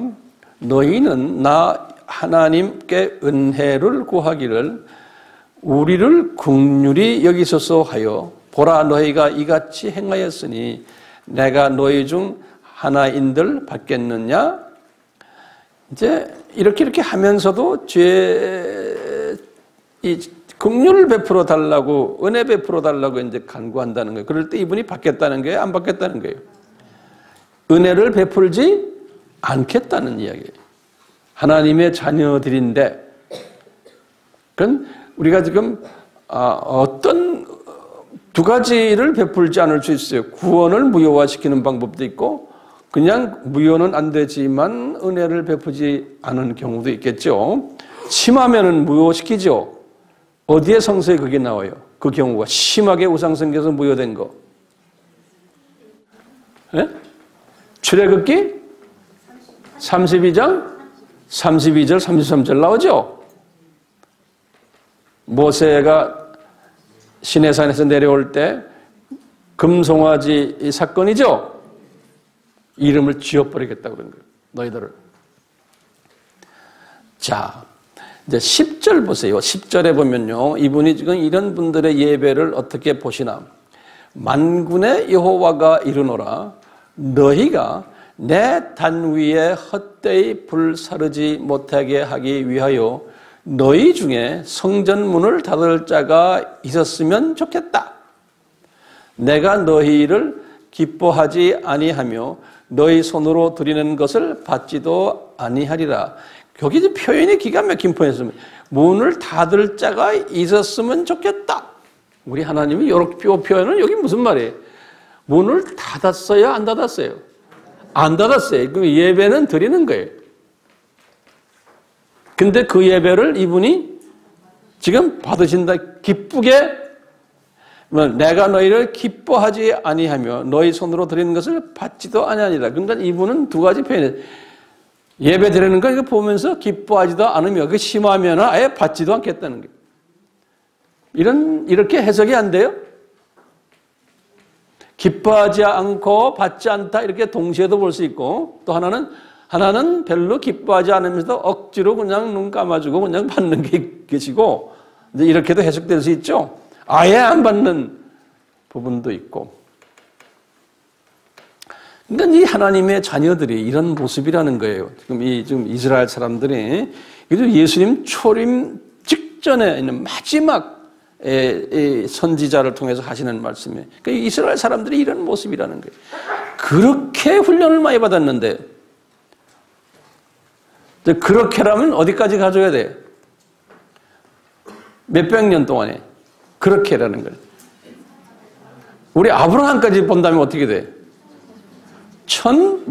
너희는 나 하나님께 은혜를 구하기를 우리를 긍휼히 여기소서 하여 보라 너희가 이같이 행하였으니 내가 너희 중 하나인들 받겠느냐? 이제 이렇게 하면서도 이 긍휼을 베풀어 달라고 은혜 베풀어 달라고 이제 간구한다는 거예요. 그럴 때 이분이 받겠다는 거예요, 안 받겠다는 거예요? 은혜를 베풀지 않겠다는 이야기예요. 하나님의 자녀들인데, 그건 우리가 지금 어떤 두 가지를 베풀지 않을 수 있어요. 구원을 무효화시키는 방법도 있고, 그냥 무효는 안 되지만 은혜를 베푸지 않은 경우도 있겠죠. 심하면은 무효시키죠. 어디에 성서에 그게 나와요? 그 경우가 심하게 우상숭배에서 무효된 거. 네? 출애굽기 32장 32절 33절 나오죠. 모세가 시내산에서 내려올 때 금송아지 이 사건이죠. 이름을 지워버리겠다고 그런 거예요. 너희들을. 자, 이제 10절 보세요. 10절에 보면요. 이분이 지금 이런 분들의 예배를 어떻게 보시나. 만군의 여호와가 이르노라 너희가 내 단 위에 헛되이 불 사르지 못하게 하기 위하여 너희 중에 성전문을 닫을 자가 있었으면 좋겠다. 내가 너희를 기뻐하지 아니하며 너희 손으로 드리는 것을 받지도 아니하리라. 여기 표현이 기가 막힌 표현이었습니다. 문을 닫을 자가 있었으면 좋겠다. 우리 하나님이 이렇게 표현은 여기 무슨 말이에요? 문을 닫았어요? 안 닫았어요? 안 닫았어요. 그럼 예배는 드리는 거예요. 근데 그 예배를 이분이 지금 받으신다. 기쁘게 내가 너희를 기뻐하지 아니하며 너희 손으로 드리는 것을 받지도 아니하니라. 그러니까 이분은 두 가지 표현이에요. 예배 드리는 거 이거 보면서 기뻐하지도 않으며 그 심하면 아예 받지도 않겠다는 거예요. 이렇게 해석이 안 돼요? 기뻐하지 않고 받지 않다 이렇게 동시에도 볼 수 있고 또 하나는 별로 기뻐하지 않으면서도 억지로 그냥 눈 감아주고 그냥 받는 게 계시고 이제 이렇게도 해석될 수 있죠. 아예 안 받는 부분도 있고. 그러니까 이 하나님의 자녀들이 이런 모습이라는 거예요. 지금 이스라엘 사람들이 예수님 초림 직전에 있는 마지막 선지자를 통해서 하시는 말씀이에요. 그러니까 이스라엘 사람들이 이런 모습이라는 거예요. 그렇게 훈련을 많이 받았는데 그렇게라면 어디까지 가져야 돼요? 몇백 년 동안에 그렇게라는 거예요. 우리 아브라함까지 본다면 어떻게 돼?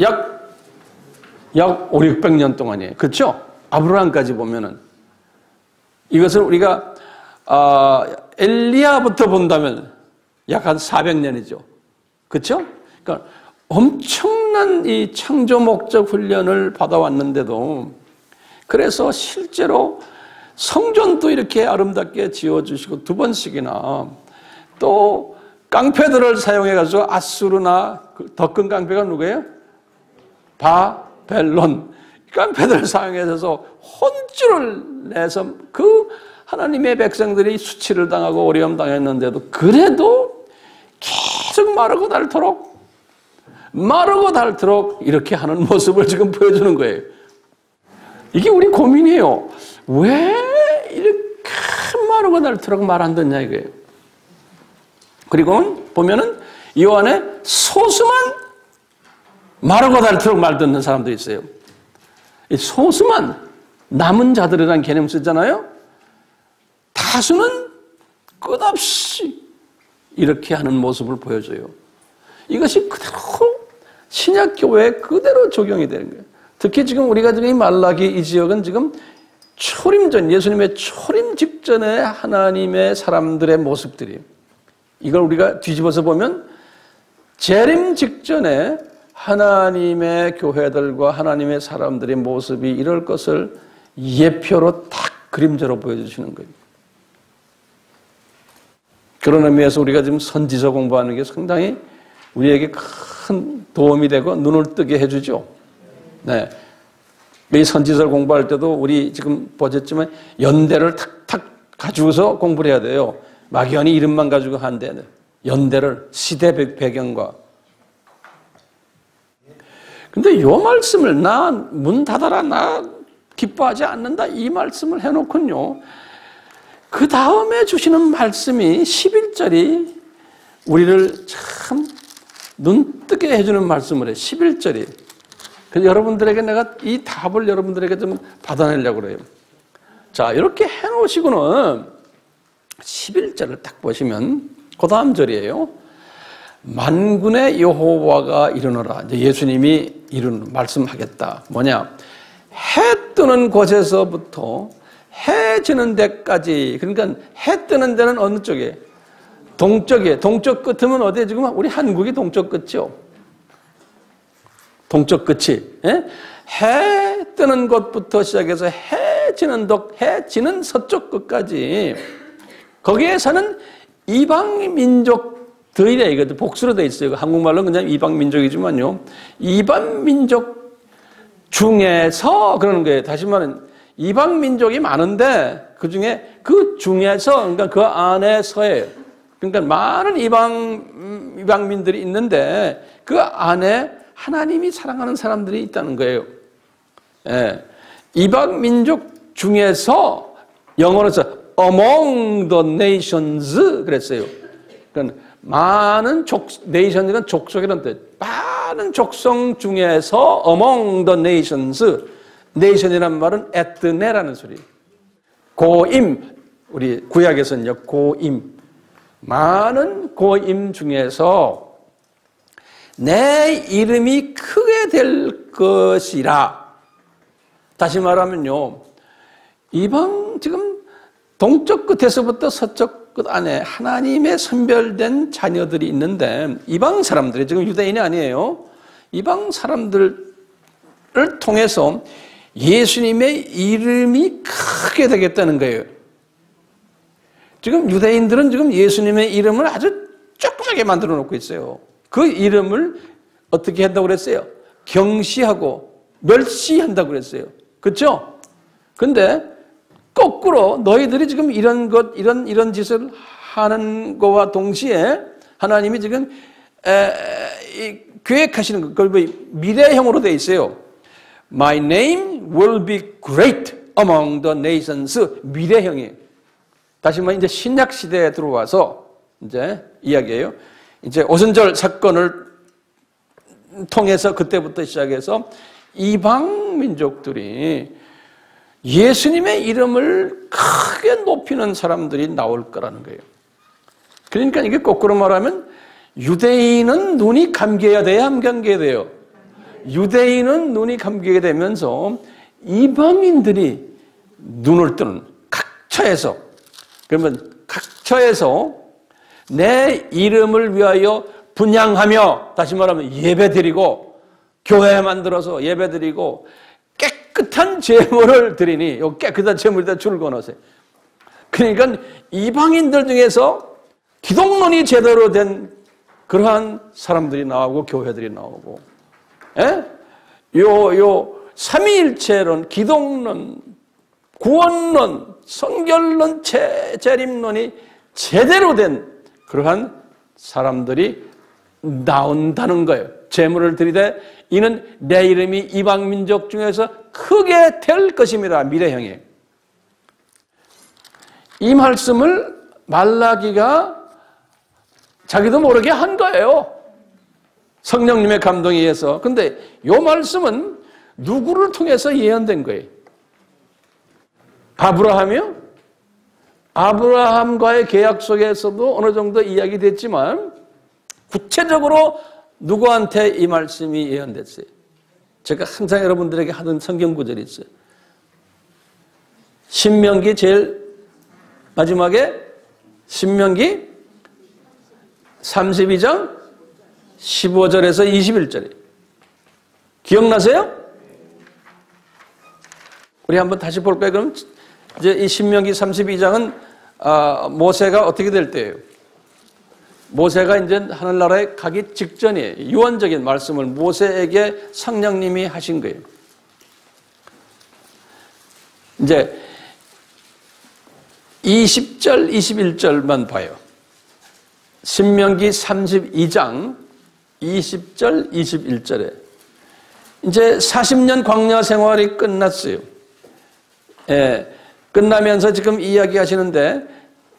약 5, 600년 동안이에요. 그렇죠? 아브라함까지 보면은 이것을 우리가 엘리야부터 본다면 약 한 400년이죠. 그렇죠? 그러니까 엄청난 이 창조 목적 훈련을 받아왔는데도 그래서 실제로 성전도 이렇게 아름답게 지어주시고 두 번씩이나 또 깡패들을 사용해가지고 아수르나 더 큰 깡패가 누구예요? 바벨론. 깡패들을 사용해서 혼쭐을 내서 그 하나님의 백성들이 수치를 당하고 어려움 당했는데도 그래도 계속 마르고 닳도록 이렇게 하는 모습을 지금 보여주는 거예요. 이게 우리 고민이에요. 왜 이렇게 마르고 닳도록 말 안 듣냐 이거예요. 그리고 보면은 이 안에 소수만 마르고 닳도록 말 듣는 사람들이 있어요. 이 소수만 남은 자들이라는 개념 쓰잖아요. 다수는 끝없이 이렇게 하는 모습을 보여줘요. 이것이 그대로 신약교회에 그대로 적용이 되는 거예요. 특히 지금 우리가 지금 이 말라기 이 지역은 지금 초림 전, 예수님의 초림 직전에 하나님의 사람들의 모습들이, 이걸 우리가 뒤집어서 보면 재림 직전에 하나님의 교회들과 하나님의 사람들의 모습이 이럴 것을 예표로 딱 그림자로 보여주시는 거예요. 그런 의미에서 우리가 지금 선지서 공부하는 게 상당히 우리에게 큰 도움이 되고 눈을 뜨게 해주죠. 네. 이 선지서를 공부할 때도 우리 지금 보셨지만 연대를 탁탁 가지고서 공부를 해야 돼요. 막연히 이름만 가지고 한데 연대를, 시대 배경과. 근데 이 말씀을 나 문 닫아라, 나 기뻐하지 않는다, 이 말씀을 해놓군요. 그 다음에 주시는 말씀이 11절이 우리를 참 눈뜨게 해주는 말씀을 해요. 11절이. 그래서 여러분들에게 내가 이 답을 여러분들에게 좀 받아내려고 그래요. 자, 이렇게 해놓으시고는 11절을 딱 보시면 그 다음 절이에요. 만군의 여호와가 이르노라. 이제 예수님이 말씀하겠다. 뭐냐? 해 뜨는 곳에서부터 해 지는 데까지. 그러니까 해 뜨는 데는 어느 쪽에? 동쪽에. 동쪽 끝이면 어디에? 지금 우리 한국이 동쪽 끝이요. 동쪽 끝이. 예? 해 뜨는 곳부터 시작해서 해 지는 서쪽 끝까지. 거기에 사는 이방 민족들이래. 이것도 복수로 되어 있어요. 한국말로 그냥 이방 민족이지만요. 이방 민족 중에서 그러는 거예요. 다시 말하면 이방 민족이 많은데 그 중에서 그러니까 그 안에서예요. 그러니까 많은 이방민들이 있는데 그 안에 하나님이 사랑하는 사람들이 있다는 거예요. 예. 이방 민족 중에서 영어로서 among the nations 그랬어요. 그러니까 많은 nation이란 족속이란 뜻. 많은 족성 중에서 among the nations. nation이란 말은 에트네라는 소리. 고임. 우리 구약에서는요, 고임. 많은 고임 중에서 내 이름이 크게 될 것이라. 다시 말하면요, 이방 지금 동쪽 끝에서부터 서쪽 끝 안에 하나님의 선별된 자녀들이 있는데 이방 사람들이 지금 유대인이 아니에요. 이방 사람들을 통해서 예수님의 이름이 크게 되겠다는 거예요. 지금 유대인들은 지금 예수님의 이름을 아주 조그맣게 만들어 놓고 있어요. 그 이름을 어떻게 한다고 그랬어요? 경시하고 멸시한다고 그랬어요. 그렇죠? 근데 거꾸로 너희들이 지금 이런 짓을 하는 것과 동시에 하나님이 지금 계획하시는 것, 그걸 미래형으로 되어 있어요. My name will be great among the nations. 미래형이에요. 다시 말해 이제 신약 시대에 들어와서 이제 이야기해요. 이제 오순절 사건을 통해서 그때부터 시작해서 이방 민족들이 예수님의 이름을 크게 높이는 사람들이 나올 거라는 거예요. 그러니까 이게 거꾸로 말하면 유대인은 눈이 감겨야 돼요, 안 감겨야 돼요? 유대인은 눈이 감기게 되면서 이방인들이 눈을 뜨는 각처에서, 그러면 각처에서 내 이름을 위하여 분향하며, 다시 말하면 예배드리고, 교회 만들어서 예배드리고 깨끗한 제물을 드리니, 요 깨끗한 제물에다 줄을 그어놓으세요. 그러니까 이방인들 중에서 기독론이 제대로 된 그러한 사람들이 나오고 교회들이 나오고, 예? 삼위일체론, 기독론, 구원론, 성결론, 재림론이 제대로 된 그러한 사람들이 나온다는 거예요. 제물을 드리되 이는 내 이름이 이방 민족 중에서 크게 될 것입니다. 미래형에. 이 말씀을 말라기가 자기도 모르게 한 거예요. 성령님의 감동에 의해서. 근데 이 말씀은 누구를 통해서 예언된 거예요? 아브라함이요? 아브라함과의 계약 속에서도 어느 정도 이야기됐지만 구체적으로 누구한테 이 말씀이 예언됐어요? 제가 항상 여러분들에게 하던 성경 구절이 있어요. 신명기 제일 마지막에 신명기 32장 15절에서 21절이에요. 기억나세요? 우리 한번 다시 볼까요? 그럼 이제 이 신명기 32장은 모세가 어떻게 될 때예요? 모세가 이제 하늘나라에 가기 직전이에요. 유언적인 말씀을 모세에게 성령님이 하신 거예요. 이제 20절, 21절만 봐요. 신명기 32장 20절, 21절에 이제 40년 광야 생활이 끝났어요. 예, 끝나면서 지금 이야기하시는데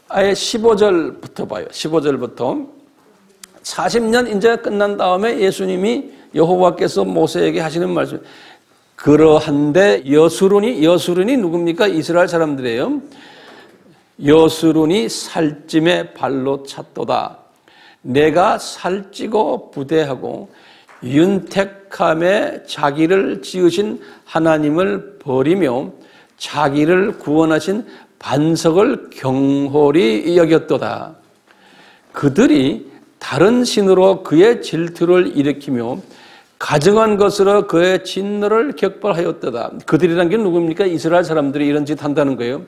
아예 15절부터 봐요. 15절부터 40년 이제 끝난 다음에 예수님이 여호와께서 모세에게 하시는 말씀. 그러한데 여수론이 누굽니까? 이스라엘 사람들이에요. 여수론이 살찜에 발로 찼도다. 내가 살찌고 부대하고 윤택함에 자기를 지으신 하나님을 버리며 자기를 구원하신 반석을 경홀히 여겼도다. 그들이 다른 신으로 그의 질투를 일으키며 가증한 것으로 그의 진노를 격발하였도다. 그들이란 게 누굽니까? 이스라엘 사람들이 이런 짓 한다는 거예요.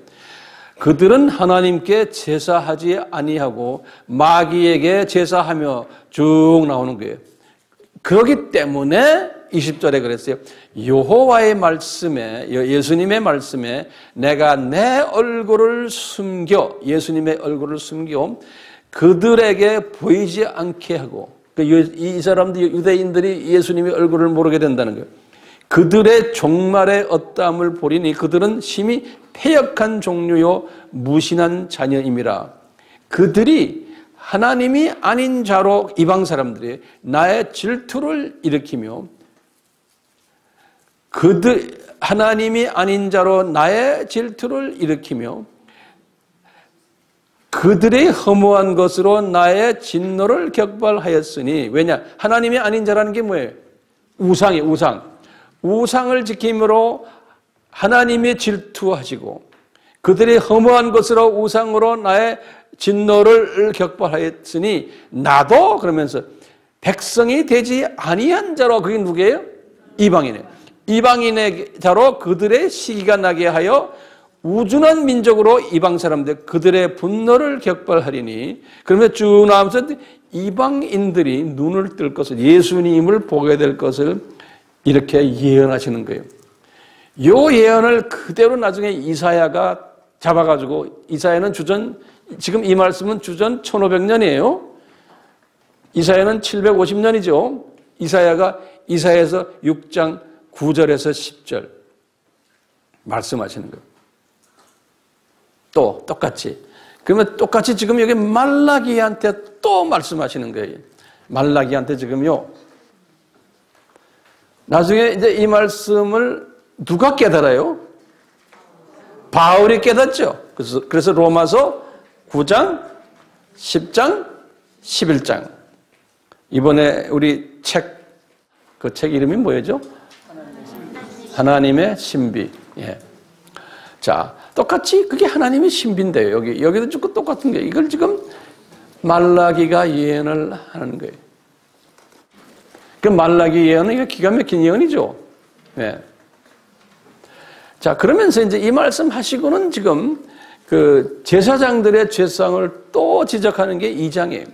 그들은 하나님께 제사하지 아니하고 마귀에게 제사하며 쭉 나오는 거예요. 그렇기 때문에 20절에 그랬어요. 여호와의 말씀에, 예수님의 말씀에 내가 내 얼굴을 숨겨, 예수님의 얼굴을 숨겨 그들에게 보이지 않게 하고, 이 사람들, 유대인들이 예수님의 얼굴을 모르게 된다는 거예요. 그들의 종말의 어떠함을 보리니 그들은 심히 패역한 종류요 무신한 자녀임이라. 그들이 하나님이 아닌 자로, 이방 사람들이 나의 질투를 일으키며 하나님이 아닌 자로 나의 질투를 일으키며 그들의 허무한 것으로 나의 진노를 격발하였으니. 왜냐? 하나님이 아닌 자라는 게 뭐예요? 우상이에요. 우상을 지킴으로 하나님이 질투하시고 그들의 허무한 것으로 우상으로 나의 진노를 격발하였으니 나도, 그러면서 백성이 되지 아니한 자로, 그게 누구예요? 이방인이에요. 이방인의 자로 그들의 시기가 나게 하여 우준한 민족으로 이방 사람들 그들의 분노를 격발하리니. 그러면 쭉 나오면서 이방인들이 눈을 뜰 것을, 예수님을 보게 될 것을 이렇게 예언하시는 거예요. 이 예언을 그대로 나중에 이사야가 잡아가지고, 이사야는 지금 이 말씀은 주전 1500년이에요. 이사야는 750년이죠. 이사야에서 6장 9절에서 10절 말씀하시는 거예요. 또 똑같이. 그러면 똑같이 지금 여기 말라기한테 또 말씀하시는 거예요. 말라기한테 지금요. 나중에 이제 이 말씀을 누가 깨달아요? 바울이 깨닫죠. 그래서 로마서 9장, 10장, 11장. 이번에 우리 그 책 이름이 뭐였죠? 하나님의 신비. 예. 자, 똑같이 그게 하나님의 신비인데요. 여기도 지금 똑같은 거예요. 이걸 지금 말라기가 예언을 하는 거예요. 그 말라기 예언은 이거 기가 막힌 예언이죠. 네. 자, 그러면서 이제 이 말씀 하시고는 지금 그 제사장들의 죄상을 또 지적하는 게 2장이에요.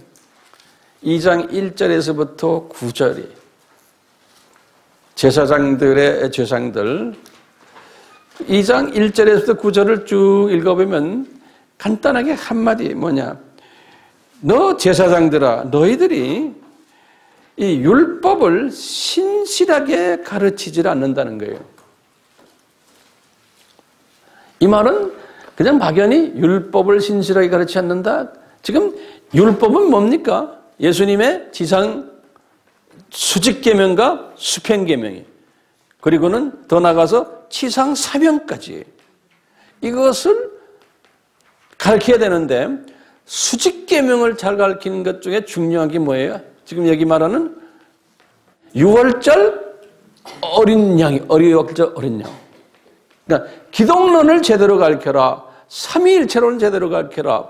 2장 1절에서부터 9절이. 제사장들의 죄상들. 2장 1절에서부터 9절을 쭉 읽어보면 간단하게 한마디 뭐냐. 너 제사장들아, 너희들이 이 율법을 신실하게 가르치질 않는다는 거예요. 이 말은 그냥 막연히 율법을 신실하게 가르치지 않는다. 지금 율법은 뭡니까? 예수님의 지상 수직계명과 수평계명이, 그리고는 더 나가서 치상사명까지 이것을 가르쳐야 되는데, 수직계명을 잘 가르치는 것 중에 중요한 게 뭐예요? 지금 여기 말하는 6월절 어린 양이, 어리역절 어린 양. 그러니까 기독론을 제대로 가르쳐라. 삼위일체론을 제대로 가르쳐라.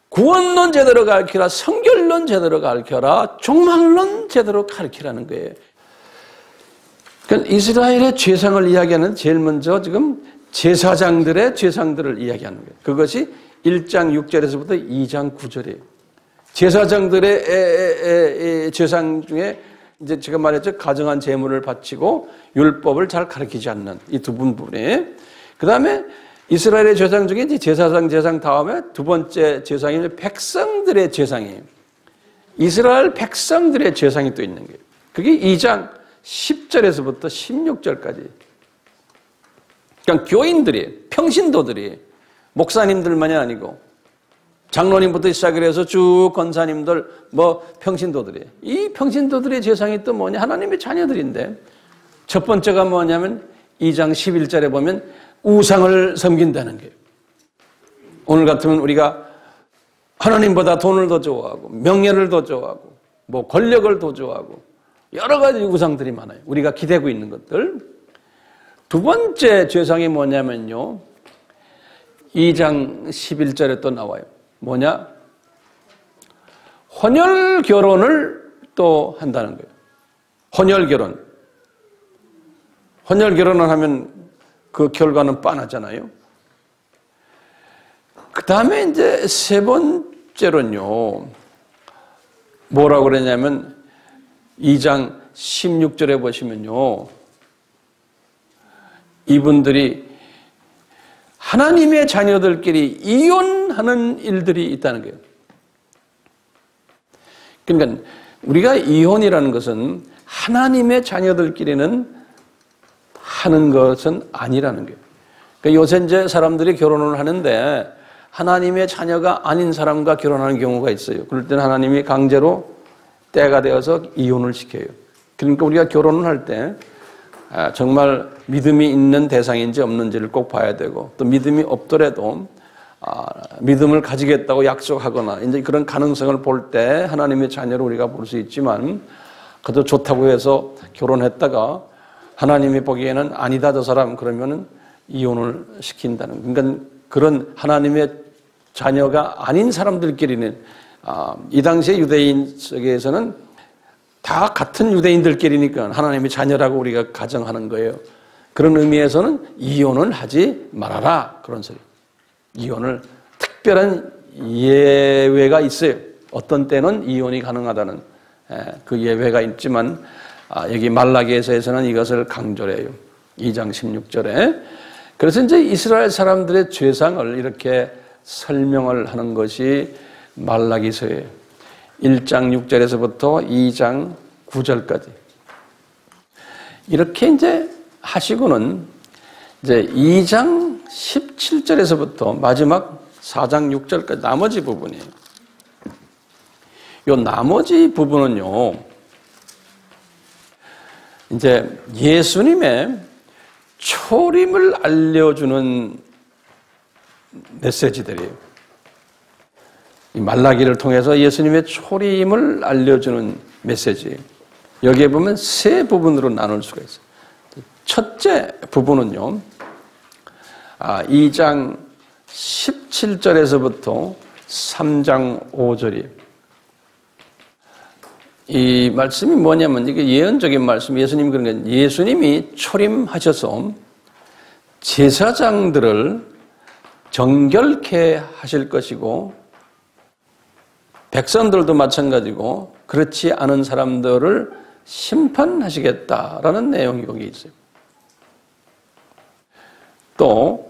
구원론 제대로 가르쳐라. 성결론 제대로 가르쳐라. 종말론 제대로 가르치라는 거예요. 그러니까 이스라엘의 죄상을 이야기하는 제일 먼저 지금 제사장들의 죄상들을 이야기하는 거예요. 그것이 1장 6절에서부터 2장 9절이에요. 제사장들의 죄상 중에 이제 제가 말했죠. 가정한 제물을 바치고 율법을 잘 가르치지 않는 이 두 부분에, 그 다음에 이스라엘의 죄상 중에 이제 제사장 죄상 다음에 두 번째 죄상이 백성들의 죄상이에요. 이스라엘 백성들의 죄상이 또 있는 거예요. 그게 2장 10절에서부터 16절까지. 그러니까 교인들이, 평신도들이, 목사님들만이 아니고 장로님부터 시작해서 쭉 권사님들, 평신도들이, 이 평신도들의 죄상이 또 뭐냐? 하나님의 자녀들인데, 첫 번째가 뭐냐면 2장 11절에 보면 우상을 섬긴다는 거예요. 오늘 같으면 우리가 하나님보다 돈을 더 좋아하고 명예를 더 좋아하고 권력을 더 좋아하고 여러 가지 우상들이 많아요. 우리가 기대고 있는 것들. 두 번째 죄상이 뭐냐면요, 2장 11절에 또 나와요. 뭐냐? 혼혈 결혼을 또 한다는 거예요. 혼혈 결혼. 혼혈 결혼을 하면 그 결과는 빤하잖아요. 그 다음에 이제 세 번째로는요, 뭐라고 그러냐면 2장 16절에 보시면요, 이분들이 하나님의 자녀들끼리 이혼하는 일들이 있다는 거예요. 그러니까 우리가 이혼이라는 것은 하나님의 자녀들끼리는 하는 것은 아니라는 거예요. 그러니까 요새 이제 사람들이 결혼을 하는데 하나님의 자녀가 아닌 사람과 결혼하는 경우가 있어요. 그럴 때는 하나님이 강제로 때가 되어서 이혼을 시켜요. 그러니까 우리가 결혼을 할 때 정말 믿음이 있는 대상인지 없는지를 꼭 봐야 되고, 또 믿음이 없더라도 믿음을 가지겠다고 약속하거나 이제 그런 가능성을 볼 때 하나님의 자녀를 우리가 볼 수 있지만, 그래도 좋다고 해서 결혼했다가 하나님이 보기에는 아니다 저 사람, 그러면은 이혼을 시킨다는, 그러니까 그런 하나님의 자녀가 아닌 사람들끼리는, 이 당시에 유대인 속에서는 다 같은 유대인들끼리니까 하나님의 자녀라고 우리가 가정하는 거예요. 그런 의미에서는 이혼을 하지 말아라, 그런 소리. 이혼을, 특별한 예외가 있어요. 어떤 때는 이혼이 가능하다는 그 예외가 있지만, 여기 말라기에서는 이것을 강조를 해요. 2장 16절에. 그래서 이제 이스라엘 사람들의 죄상을 이렇게 설명을 하는 것이 말라기서예요. 1장 6절에서부터 2장 9절까지. 이렇게 이제 하시고는 이제 2장 17절에서부터 마지막 4장 6절까지 나머지 부분이에요. 이 나머지 부분은요, 이제 예수님의 초림을 알려주는 메시지들이에요. 이 말라기를 통해서 예수님의 초림을 알려주는 메시지. 여기에 보면 세 부분으로 나눌 수가 있어요. 첫째 부분은요, 2장 17절에서부터 3장 5절이에요. 이 말씀이 뭐냐면, 이게 예언적인 말씀, 예수님이 그런 게, 예수님이 초림하셔서 제사장들을 정결케 하실 것이고, 백성들도 마찬가지고 그렇지 않은 사람들을 심판하시겠다라는 내용이 여기 있어요. 또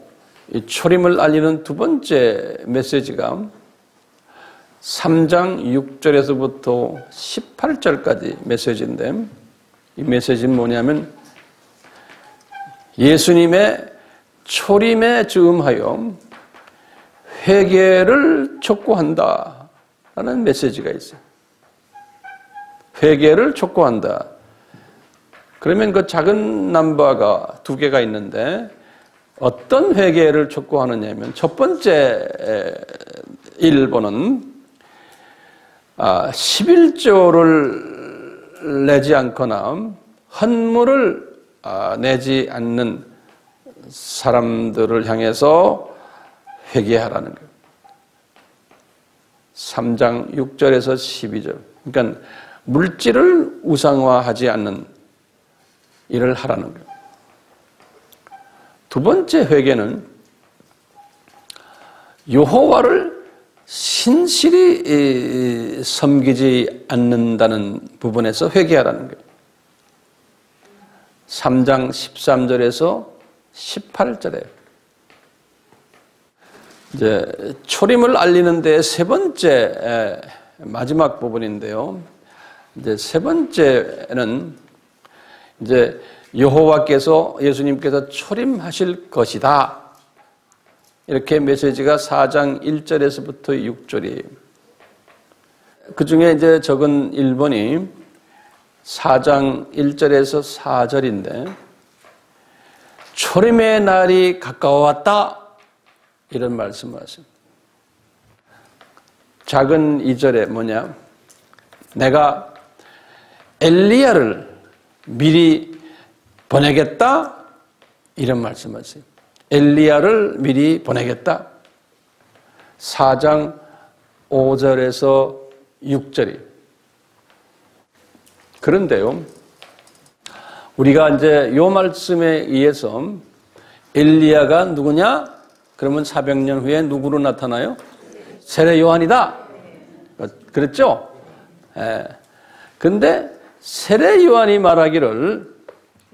이 초림을 알리는 두 번째 메시지가 3장 6절에서부터 18절까지 메시지인데, 이 메시지는 뭐냐면 예수님의 초림에 즈음하여 회개를 촉구한다 라는 메시지가 있어요. 회개를 촉구한다. 그러면 그 작은 넘버가 두 개가 있는데, 어떤 회개를 촉구하느냐면, 첫 번째 1번은 11조를 내지 않거나 헌물을 내지 않는 사람들을 향해서 회개하라는 거예요. 3장 6절에서 12절. 그러니까 물질을 우상화하지 않는 일을 하라는 거예요. 두 번째 회개는 여호와를 신실히 섬기지 않는다는 부분에서 회개하라는 거예요. 3장 13절에서 18절에 이제 초림을 알리는 데 세 번째 마지막 부분인데요. 이제 세 번째는 이제 여호와께서 예수님께서 초림하실 것이다. 이렇게 메시지가 4장 1절에서부터 6절이에요. 그 중에 이제 적은 1번이 4장 1절에서 4절인데 초림의 날이 가까워왔다. 이런 말씀을 하십니다. 작은 2절에 뭐냐? 내가 엘리야를 미리 보내겠다. 이런 말씀하세요. 엘리야를 미리 보내겠다. 4장 5절에서 6절이. 그런데요, 우리가 이제 이 말씀에 의해서 엘리야가 누구냐? 그러면 400년 후에 누구로 나타나요? 세례 요한이다. 그랬죠? 예. 근데 세례 요한이 말하기를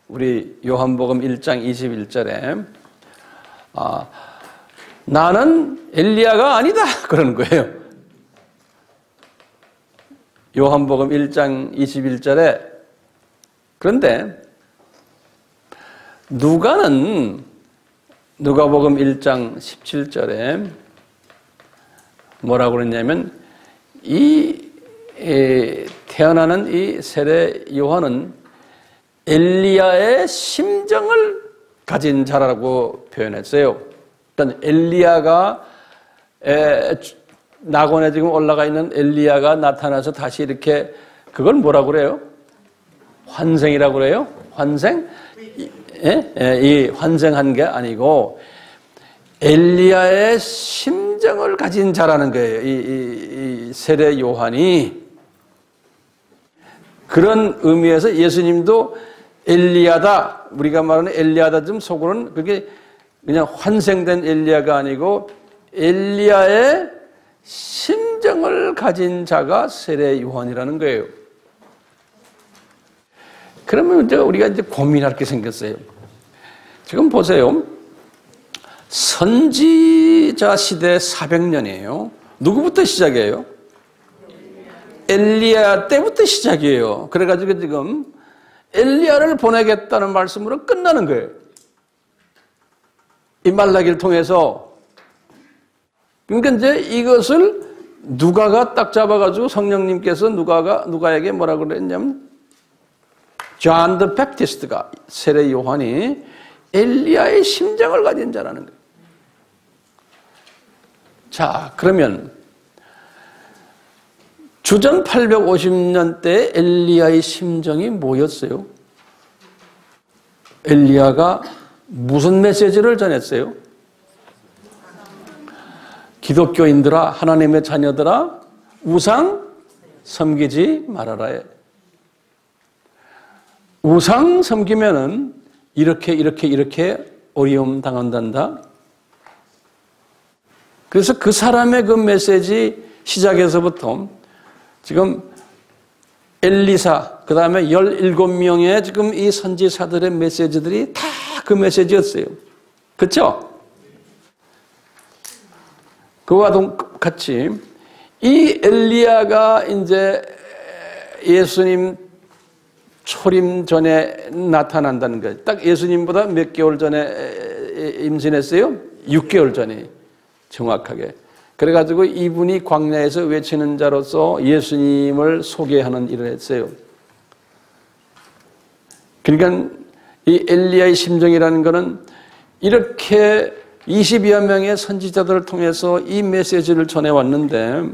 우리 요한복음 1장 21절에 나는 엘리야가 아니다. 그러는 거예요. 요한복음 1장 21절에 그런데 누가복음 1장 17절에 뭐라고 그랬냐면 태어나는 이 세례 요한은 엘리야의 심정을 가진 자라고 표현했어요. 일단 엘리야가 낙원에 지금 올라가 있는 엘리야가 나타나서 다시 이렇게 그걸 뭐라고 그래요? 환생이라고 그래요? 환생? 이 환생한 게 아니고 엘리야의 심정을 가진 자라는 거예요. 이 세례 요한이. 그런 의미에서 예수님도 엘리야다. 우리가 말하는 엘리야다 좀 속으로는 그게 그냥 환생된 엘리야가 아니고 엘리야의 심정을 가진 자가 세례 요한이라는 거예요. 그러면 이제 우리가 이제 고민할 게 생겼어요. 지금 보세요. 선지자 시대 400년이에요. 누구부터 시작이에요? 엘리야 때부터 시작이에요. 그래가지고 지금 엘리야를 보내겠다는 말씀으로 끝나는 거예요. 이 말라기를 통해서. 그러니까 이제 이것을 누가가 딱 잡아가지고 성령님께서 누가에게 뭐라고 그랬냐면 존 더 베프티스트가 세례 요한이 엘리야의 심정을 가진 자라는 거예요. 자, 그러면 주전 850년 때 엘리야의 심정이 뭐였어요? 엘리야가 무슨 메시지를 전했어요? 기독교인들아, 하나님의 자녀들아, 우상 섬기지 말아라. 우상 섬기면은 이렇게 어려움 당한단다. 그래서 그 사람의 그 메시지 시작에서부터 지금 엘리사, 그 다음에 17명의 지금 이 선지사들의 메시지들이 다 그 메시지였어요. 그렇죠? 그와 같이 이 엘리야가 이제 예수님 초림 전에 나타난다는 거예요. 딱 예수님보다 몇 개월 전에 임신했어요? 6개월 전에 정확하게. 그래가지고 이분이 광야에서 외치는 자로서 예수님을 소개하는 일을 했어요. 그러니까 이 엘리야의 심정이라는 것은 이렇게 20여 명의 선지자들을 통해서 이 메시지를 전해왔는데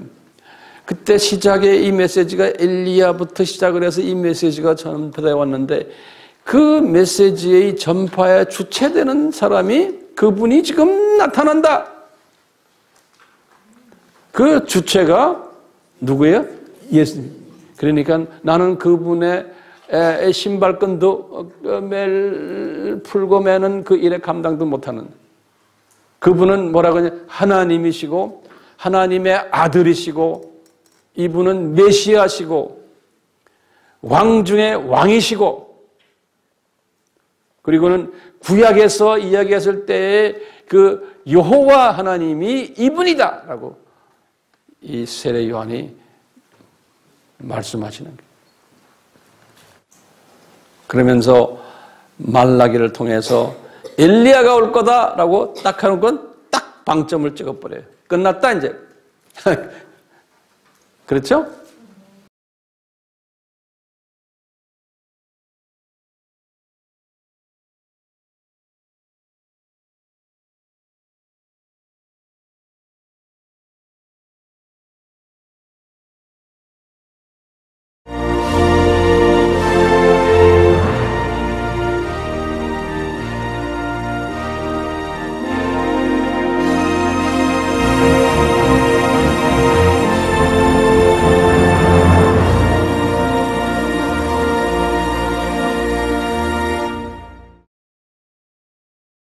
그때 시작에 이 메시지가 엘리야부터 시작을 해서 이 메시지가 전달해 왔는데 그 메시지의 전파에 주체되는 사람이 그분이 지금 나타난다. 그 주체가 누구예요? 예수님. 그러니까 나는 그분의 신발끈도 매일 풀고 매는 그 일에 감당도 못하는, 그분은 뭐라고 하냐? 하나님이시고 하나님의 아들이시고 이분은 메시아시고 왕 중에 왕이시고, 그리고는 구약에서 이야기했을 때의 그 여호와 하나님이 이분이다라고 이 세례 요한이 말씀하시는 거예요. 그러면서 말라기를 통해서 엘리야가 올 거다라고 딱 하는 건 딱 방점을 찍어버려요. 끝났다 이제. 그렇죠?